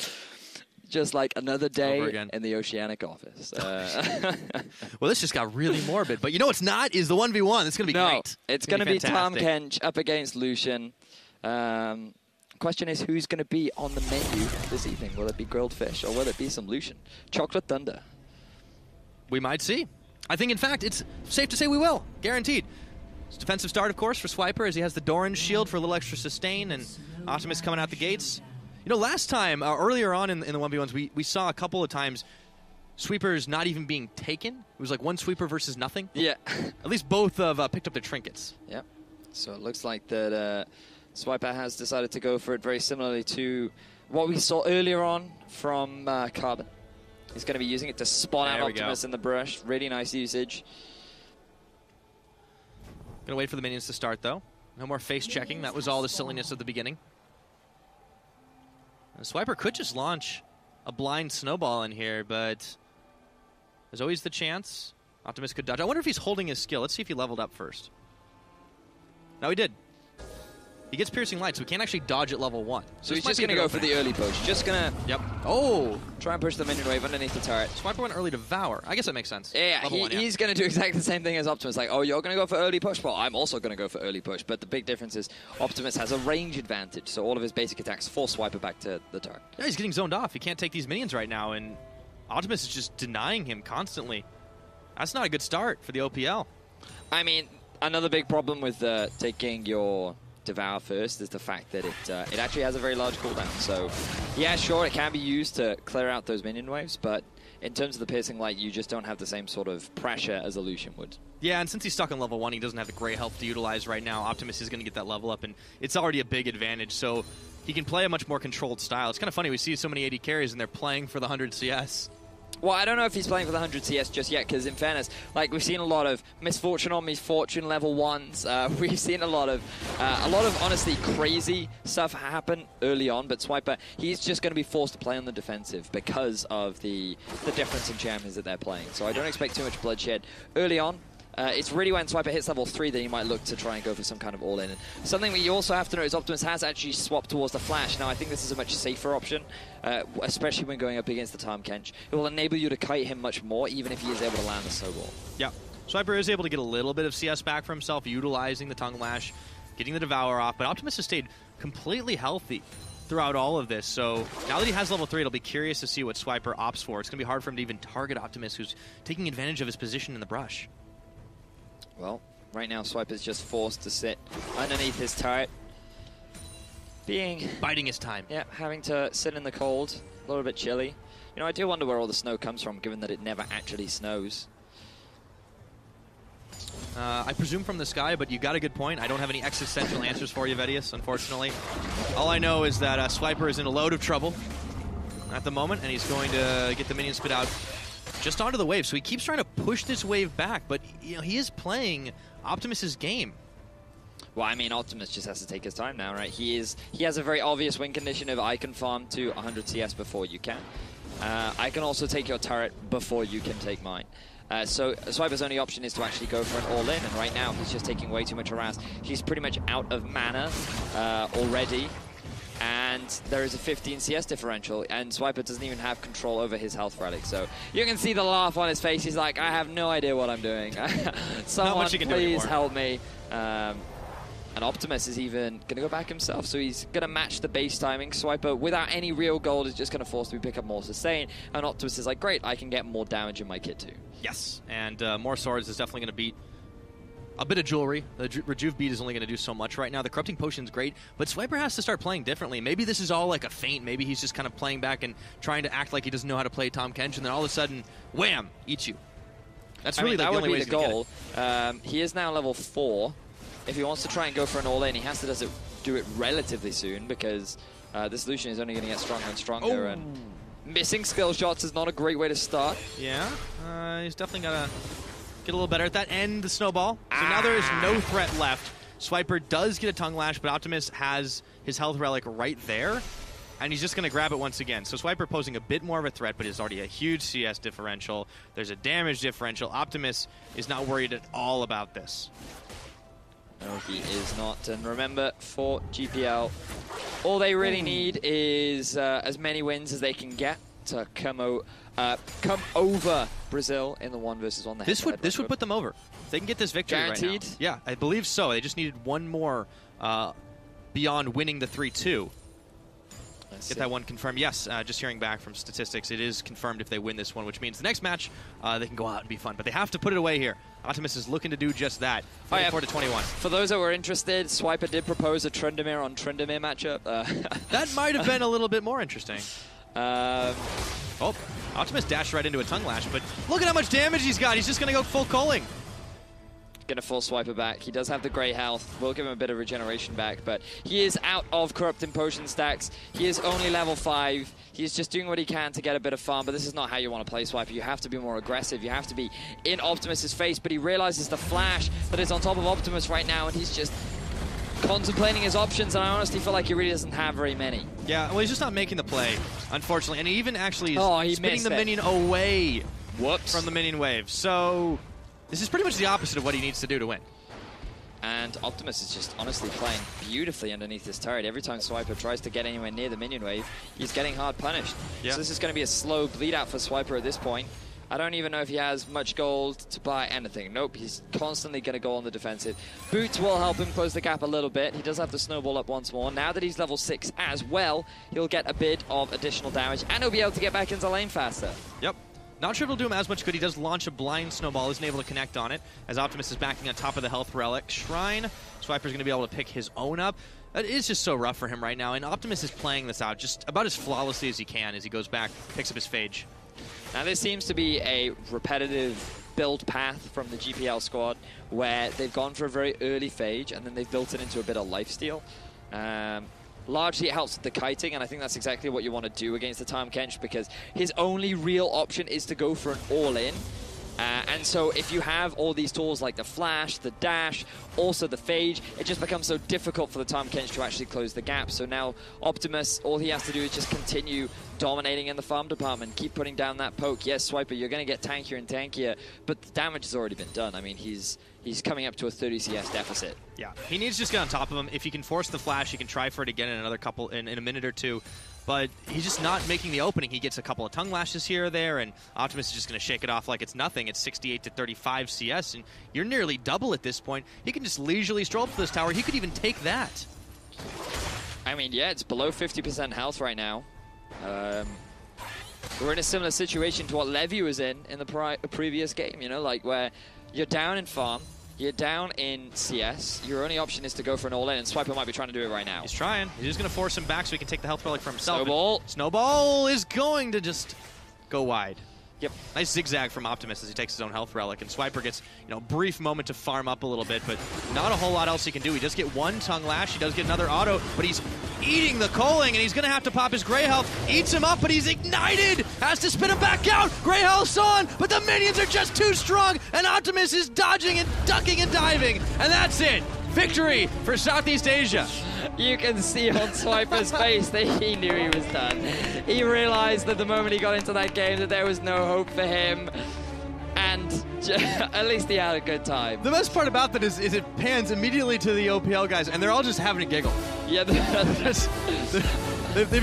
just like another day in the Oceanic office. Well, this just got really morbid. But you know what's not is the 1v1. It's going to be great. It's going to be Tom Kench up against Lucian. Question is, who's going to be on the menu this evening? Will it be grilled fish or will it be some Lucian? Chocolate Thunder. We might see. I think, in fact, it's safe to say we will. Guaranteed. It's defensive start, of course, for Swiper as he has the Doran's shield for a little extra sustain and Optimus coming out the gates. You know, last time, earlier on in the 1v1s, we saw a couple of times sweepers not even being taken. It was like one sweeper versus nothing. Yeah. At least both have picked up their trinkets. Yep. So it looks like that Swiper has decided to go for it very similarly to what we saw earlier on from Carbon. He's going to be using it to spawn out Optimus in the brush. Really nice usage. Gonna wait for the minions to start, though. No more face checking. That was all the silliness of the beginning. Swiper could just launch a blind snowball in here, but there's always the chance. Optimus could dodge. I wonder if he's holding his skill. Let's see if he leveled up first. No, he did. He gets piercing light, so he can't actually dodge at level 1. So he's just going to go for the early push. Just going to try and push the minion wave underneath the turret. Swiper went early Devour. I guess that makes sense. Yeah, he's going to do exactly the same thing as Optimus. Like, oh, you're going to go for early push? Well, I'm also going to go for early push. But the big difference is Optimus has a range advantage, so all of his basic attacks force Swiper back to the turret. Yeah, he's getting zoned off. He can't take these minions right now, and Optimus is just denying him constantly. That's not a good start for the OPL. I mean, another big problem with taking your Devour first is the fact that it actually has a very large cooldown. So, yeah, sure, it can be used to clear out those minion waves, but in terms of the Piercing Light, you just don't have the same sort of pressure as a Lucian would. Yeah, and since he's stuck on level 1, he doesn't have the great health to utilize right now. Optimus is going to get that level up, and it's already a big advantage, so he can play a much more controlled style. It's kind of funny, we see so many AD carries, and they're playing for the 100 CS. Well, I don't know if he's playing for the 100 CS just yet, because in fairness, like, we've seen a lot of misfortune on misfortune level 1s. We've seen a lot of honestly crazy stuff happen early on, but Swiper, he's just going to be forced to play on the defensive because of the difference in champions that they're playing. So I don't expect too much bloodshed early on. It's really when Swiper hits level 3 that he might look to try and go for some kind of all-in. Something that you also have to know is Optimus has actually swapped towards the Flash. Now, I think this is a much safer option, especially when going up against the Tahm Kench. It will enable you to kite him much more, even if he is able to land the snowball. Yeah, Swiper is able to get a little bit of CS back for himself, utilizing the Tongue Lash, getting the Devour off, but Optimus has stayed completely healthy throughout all of this. So now that he has level 3, it'll be curious to see what Swiper opts for. It's going to be hard for him to even target Optimus, who's taking advantage of his position in the brush. Well, right now Swiper's just forced to sit underneath his turret. Biding his time. Yeah, having to sit in the cold, a little bit chilly. You know, I do wonder where all the snow comes from, given that it never actually snows. I presume from the sky, but you got a good point. I don't have any existential answers for you, Vedius, unfortunately. All I know is that Swiper is in a load of trouble at the moment, and he's going to get the minion spit out just onto the wave. So he keeps trying to push this wave back, but you know, he is playing Optimus's game. Well, I mean, Optimus just has to take his time now, right? He has a very obvious win condition of I can farm to 100 CS before you can. I can also take your turret before you can take mine. So Swiper's only option is to actually go for an all-in, and right now he's just taking way too much harass. He's pretty much out of mana already, and there is a 15 CS differential, and Swiper doesn't even have control over his health relic. So you can see the laugh on his face. He's like, I have no idea what I'm doing. Someone please help me. And Optimus is even going to go back himself, so he's going to match the base timing. Swiper, without any real gold, is just going to force me to pick up more sustain, and Optimus is like, great, I can get more damage in my kit too. Yes, and more swords is definitely going to beat a bit of jewelry. The Rejuve beat is only going to do so much right now. The Corrupting Potion's great, but Swiper has to start playing differently. Maybe this is all like a feint. Maybe he's just kind of playing back and trying to act like he doesn't know how to play Tahm Kench, and then all of a sudden, wham, eats you. That's really that the would only way be the goal. He is now level 4. If he wants to try and go for an all-in, he has to do it relatively soon, because this Lucian is only going to get stronger and stronger. And missing skill shots is not a great way to start. Yeah, he's definitely got to get a little better at that. And the snowball. So now there is no threat left. Swiper does get a Tongue Lash, but Optimus has his health relic right there, and he's just going to grab it once again. So Swiper posing a bit more of a threat, but it's already a huge CS differential. There's a damage differential. Optimus is not worried at all about this. No, he is not. And remember, for GPL, all they really need is as many wins as they can get to come over Brazil in the 1v1. This would put them over. If they can get this victory Guaranteed? right now. Yeah, I believe so. They just needed one more beyond winning the 3-2. Get that one confirmed. Yes, just hearing back from statistics, it is confirmed if they win this one, which means the next match, they can go out and be fun. But they have to put it away here. Optimus is looking to do just that. 44-21. For those that were interested, Swiper did propose a Tryndamere on Tryndamere matchup. That might have been a little bit more interesting. Optimus dashed right into a Tongue Lash, but look at how much damage he's got. He's just going to go full culling. Going to full Swiper back. He does have the great health. We'll give him a bit of regeneration back, but he is out of Corrupting Potion stacks. He is only level 5. He's just doing what he can to get a bit of farm, but this is not how you want to play Swiper. You have to be more aggressive. You have to be in Optimus's face, but he realizes the flash that is on top of Optimus right now, and he's just contemplating his options, and I honestly feel like he really doesn't have very many. Yeah, well, he's just not making the play, unfortunately, and he even actually is spinning the minion away from the minion wave. So this is pretty much the opposite of what he needs to do to win. And Optimus is just honestly playing beautifully underneath this turret. Every time Swiper tries to get anywhere near the minion wave, he's getting hard punished. Yep. So this is going to be a slow bleed out for Swiper at this point. I don't even know if he has much gold to buy anything. Nope, he's constantly going to go on the defensive. Boots will help him close the gap a little bit. He does have the snowball up once more. Now that he's level 6 as well, he'll get a bit of additional damage, and he'll be able to get back into lane faster. Yep. Not sure it'll do him as much good. He does launch a blind snowball, isn't able to connect on it, as Optimus is backing on top of the health relic. Shrine, Swiper's going to be able to pick his own up. It is just so rough for him right now, and Optimus is playing this out just about as flawlessly as he can as he goes back, picks up his Phage. Now this seems to be a repetitive build path from the GPL squad where they've gone for a very early Phage and then they've built it into a bit of lifesteal. Largely it helps with the kiting, and I think that's exactly what you want to do against the Tahm Kench, because his only real option is to go for an all-in. And so if you have all these tools like the flash, the dash, also the Phage, it just becomes so difficult for the Tahm Kench to actually close the gap. So now Optimus, all he has to do is just continue dominating in the farm department, keep putting down that poke. Yes, Swiper, you're going to get tankier and tankier, but the damage has already been done. I mean, he's coming up to a 30 CS deficit. Yeah, he needs to just get on top of him. If he can force the flash, he can try for it again in another couple, in a minute or two. But he's just not making the opening. He gets a couple of tongue lashes here or there, and Optimus is just going to shake it off like it's nothing. It's 68 to 35 CS, and you're nearly double at this point. He can just leisurely stroll up to this tower. He could even take that. I mean, yeah, it's below 50% health right now. We're in a similar situation to what Levy was in the previous game, you know, like where you're down in farm, you're down in CS, your only option is to go for an all-in, and Swiper might be trying to do it right now. He's trying. He's just going to force him back so he can take the health relic for himself. Snowball. Snowball is going to just go wide. Yep. Nice zigzag from Optimus as he takes his own health relic, and Swiper gets, you know, brief moment to farm up a little bit, but not a whole lot else he can do. He does get one tongue lash, he does get another auto, but he's eating the culling, and he's going to have to pop his gray health. Eats him up, but he's ignited! Has to spin him back out! Gray health's on, but the minions are just too strong, and Optimus is dodging and ducking and diving, and that's it! Victory for Southeast Asia! You can see on Swiper's face that he knew he was done. He realized that the moment he got into that game that there was no hope for him. And at least he had a good time. The best part about that is it pans immediately to the OPL guys, and they're all just having a giggle. Yeah, they've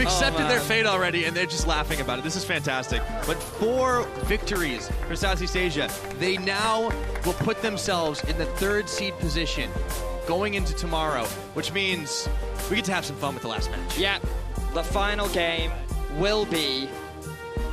accepted their fate already, and they're just laughing about it. This is fantastic. But 4 victories for Southeast Asia. They now will put themselves in the 3rd seed position going into tomorrow, which means we get to have some fun with the last match. Yeah, the final game will be,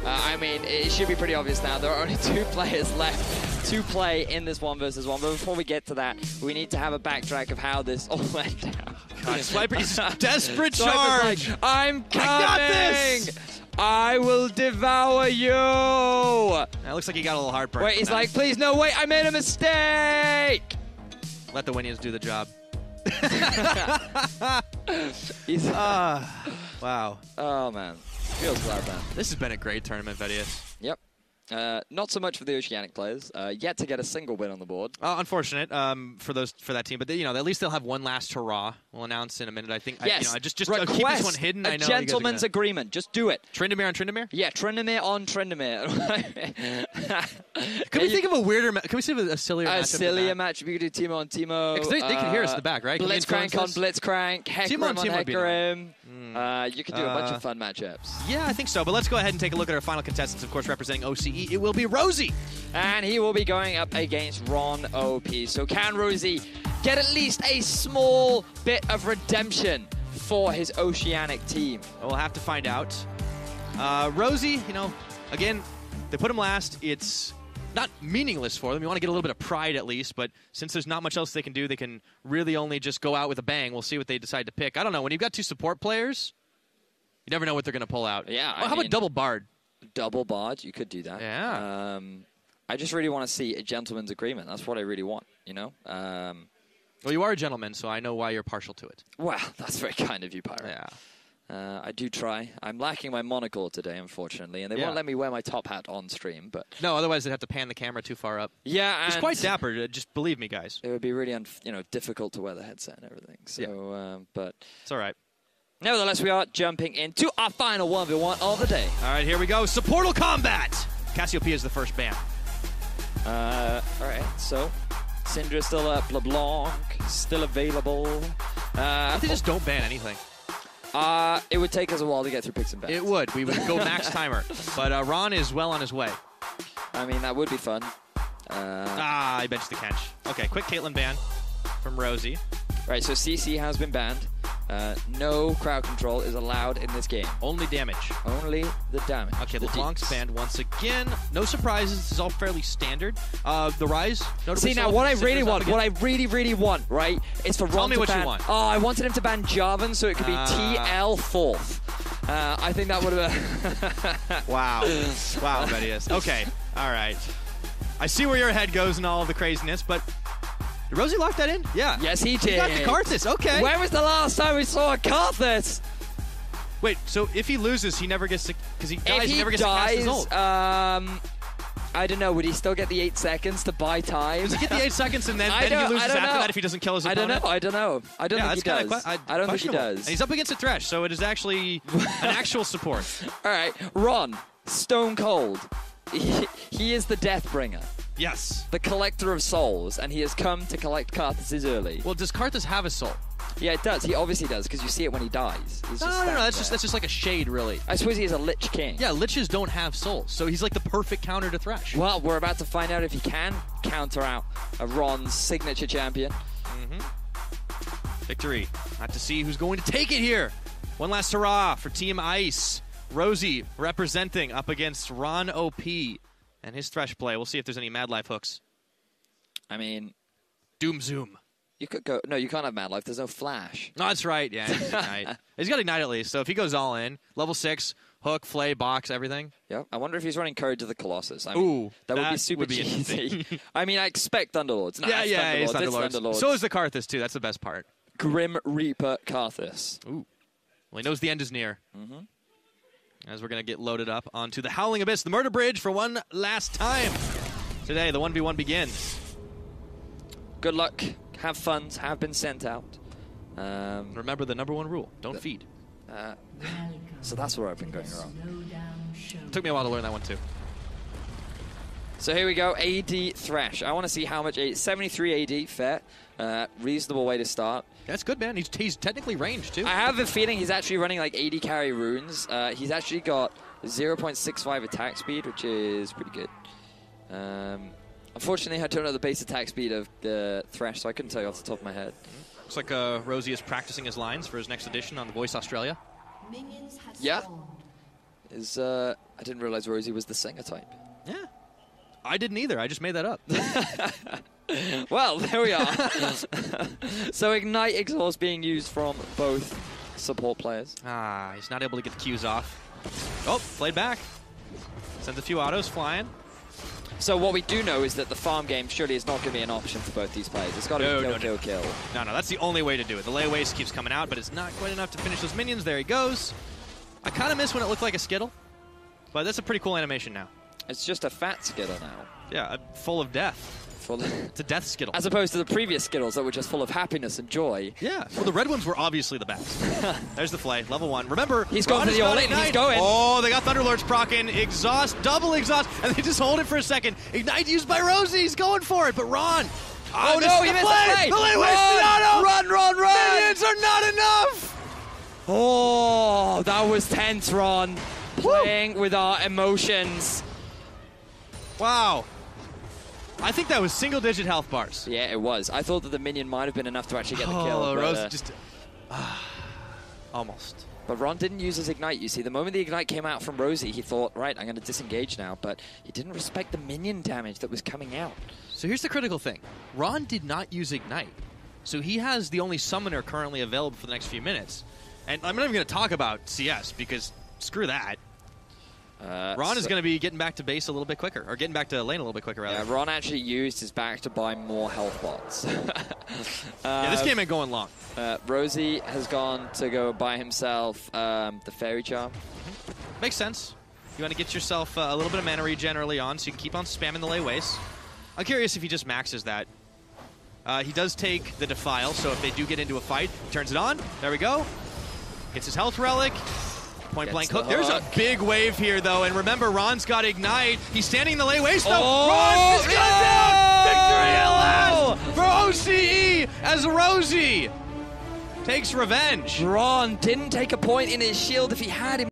I mean, it should be pretty obvious now. There are only 2 players left to play in this 1 versus 1. But before we get to that, we need to have a backtrack of how this all went down. God, Swiper's desperate charge. Like, I'm coming. I got this. I will devour you. That looks like he got a little heartburn. Wait, he's like, please, no, wait, I made a mistake. Let the Winians do the job. Wow. Oh, man. Feels bad, man. This has been a great tournament, Vedius. Yep. Not so much for the Oceanic players. Yet to get a single win on the board. Unfortunate for that team, but they, you know, at least they'll have one last hurrah. We'll announce in a minute. I think. Yes. Just keep this one hidden. A gentleman's agreement. Just do it. Tryndamere on Tryndamere? Yeah, Tryndamere on Tryndamere. Can we think of a weirder? Can we think of a sillier match? A sillier match. We could do Teemo on Teemo. Because they can hear us in the back, right? Blitzcrank on Blitzcrank. Hecarim on Hecarim. You could do a bunch of fun matchups. Yeah, I think so. But let's go ahead and take a look at our final contestants. Of course, representing OCE, it will be Rosie. And he will be going up against Ron OP. So can Rosie get at least a small bit of redemption for his Oceanic team? We'll have to find out. Rosie, you know, again, they put him last. It's not meaningless for them. You want to get a little bit of pride at least, but since there's not much else they can do, they can really only just go out with a bang. We'll see what they decide to pick. I don't know. When you've got 2 support players, you never know what they're going to pull out. Yeah. Well, how about double Bard? Double Bard, you could do that. Yeah. I just really want to see a gentleman's agreement. That's what I really want, you know? Well, you are a gentleman, so I know why you're partial to it. Well, that's very kind of you, Pyro. Yeah. I do try. I'm lacking my monocle today, unfortunately, and they won't let me wear my top hat on stream. But no, otherwise they'd have to pan the camera too far up. Yeah, it's quite dapper. Just believe me, guys. It would be really, difficult to wear the headset and everything. So, but it's all right. Nevertheless, we are jumping into our final 1v1 of the day. All right, here we go. Supportal combat. Cassiopeia is the first ban. All right, so Syndra still up. LeBlanc still available. They just don't ban anything. It would take us a while to get through picks and bans. It would. We would go max timer. But Ron is well on his way. I mean, that would be fun. I benched the catch. Okay, quick Caitlyn ban from Rosie. Right, so CC has been banned. No crowd control is allowed in this game. Only damage. Only the damage. Okay, LeBlanc's banned once again. No surprises. This is all fairly standard. The Rise. See, now what I really want, really want, right, is for Ron to ban. Tell me what you want. Oh, I wanted him to ban Jarvan so it could be TL 4th. I think that would have been... Wow. Wow, Medius. Okay, all right. I see where your head goes and all of the craziness, but... Did Rosie lock that in? Yeah. Yes, he did. He got the Karthus. Okay. When was the last time we saw a Karthus? Wait, so if he loses, he never gets to... Because he dies, he never gets to cast his ult. I don't know. Would he still get the 8 seconds to buy time? Does he get the 8 seconds and then he loses after that if he doesn't kill his opponent? I don't know. I don't think he does. I don't think he does. And he's up against a Thresh, so it is actually an actual support. All right, Ron, Stone Cold. He is the Deathbringer. Yes. The collector of souls, and he has come to collect Karthus early. Well, does Karthus have a soul? Yeah, it does. He obviously does, because you see it when he dies. No, that's just like a shade, really. I suppose he is a Lich King. Yeah, Liches don't have souls, so he's like the perfect counter to Thresh. Well, we're about to find out if he can counter out a Ron's signature champion. Victory. Not to see who's going to take it here. One last hurrah for Team Ice. Rosie representing up against Ron OP and his Thresh play. We'll see if there's any Mad Life hooks. I mean... Doom Zoom. You could go... No, you can't have Mad Life. There's no Flash. No, that's right. Yeah, he's Ignite. He's got Ignite at least, so if he goes all in, level 6, hook, flay, box, everything. Yep. I wonder if he's running Courage of the Colossus. I mean, ooh, that would be super cheesy. I mean, I expect Thunderlords. No, yeah, it's Thunderlords. So is the Karthus, too. That's the best part. Grim Reaper Karthus. Ooh. Well, he knows the end is near. As we're going to get loaded up onto the Howling Abyss, the Murder Bridge, for one last time. Today, the 1v1 begins. Good luck. Have funds. Have been sent out. Remember the #1 rule. Don't feed. So that's where I've been going wrong. It took me a while to learn that one, too. So here we go. AD Thresh. I want to see how much... 73 AD. Fair. Reasonable way to start. That's good, man. He's technically ranged, too. I have a feeling he's actually running like 80 carry runes. He's actually got 0.65 attack speed, which is pretty good. Unfortunately, I don't know the base attack speed of the Thresh, so I couldn't tell you off the top of my head. Looks like Rosie is practicing his lines for his next edition on The Voice Australia. Yeah. I didn't realize Rosie was the singer type. Yeah. I didn't either. I just made that up. Well, there we are. So Ignite Exhaust being used from both support players. He's not able to get the Qs off. Oh, played back. Sends a few autos flying. So what we do know is that the farm game surely is not going to be an option for both these players. It's got to be kill. No, that's the only way to do it. The lay waste keeps coming out, but it's not quite enough to finish those minions. There he goes. I kind of miss when it looked like a Skittle, but that's a pretty cool animation now. It's just a fat Skittle now. Yeah, full of death. It's a death Skittle. As opposed to the previous Skittles that were just full of happiness and joy. Yeah. Well, the red ones were obviously the best. There's the flay. Level 1. Remember, he's going for the all-in. He's going. Oh, they got Thunderlords proccing. Exhaust, double exhaust, and they just hold it for a second. Ignite used by Rosie. He's going for it, but Ron. Oh, no, he missed the play. The lay waste. Run. Minions are not enough. Oh, that was tense, Ron. Playing with our emotions. Wow. I think that was single-digit health bars. Yeah, it was. I thought that the minion might have been enough to actually get the kill. Oh, Rose just... almost. But Ron didn't use his Ignite, you see. The moment the Ignite came out from Rosie, he thought, right, I'm going to disengage now. But he didn't respect the minion damage that was coming out. So here's the critical thing. Ron did not use Ignite. So he has the only summoner currently available for the next few minutes. And I'm not even going to talk about CS, because screw that. Ron is going to be getting back to base a little bit quicker, or getting back to lane a little bit quicker, rather. Yeah, Ron actually used his back to buy more health bots. Yeah, this game ain't going long. Rosie has gone to go buy himself the Fairy Charm. Makes sense. You want to get yourself a little bit of mana regen early on, so you can keep on spamming the lay waste. I'm curious if he just maxes that. He does take the Defile, so if they do get into a fight, he turns it on. There we go. Gets his health relic. Point blank hook. There's a big wave here, though. And remember, Ron's got Ignite. He's standing in the lay waste, though. Ron is gone down. Victory at last for OCE as Rosie takes revenge. Ron didn't take a point in his shield. If he had, he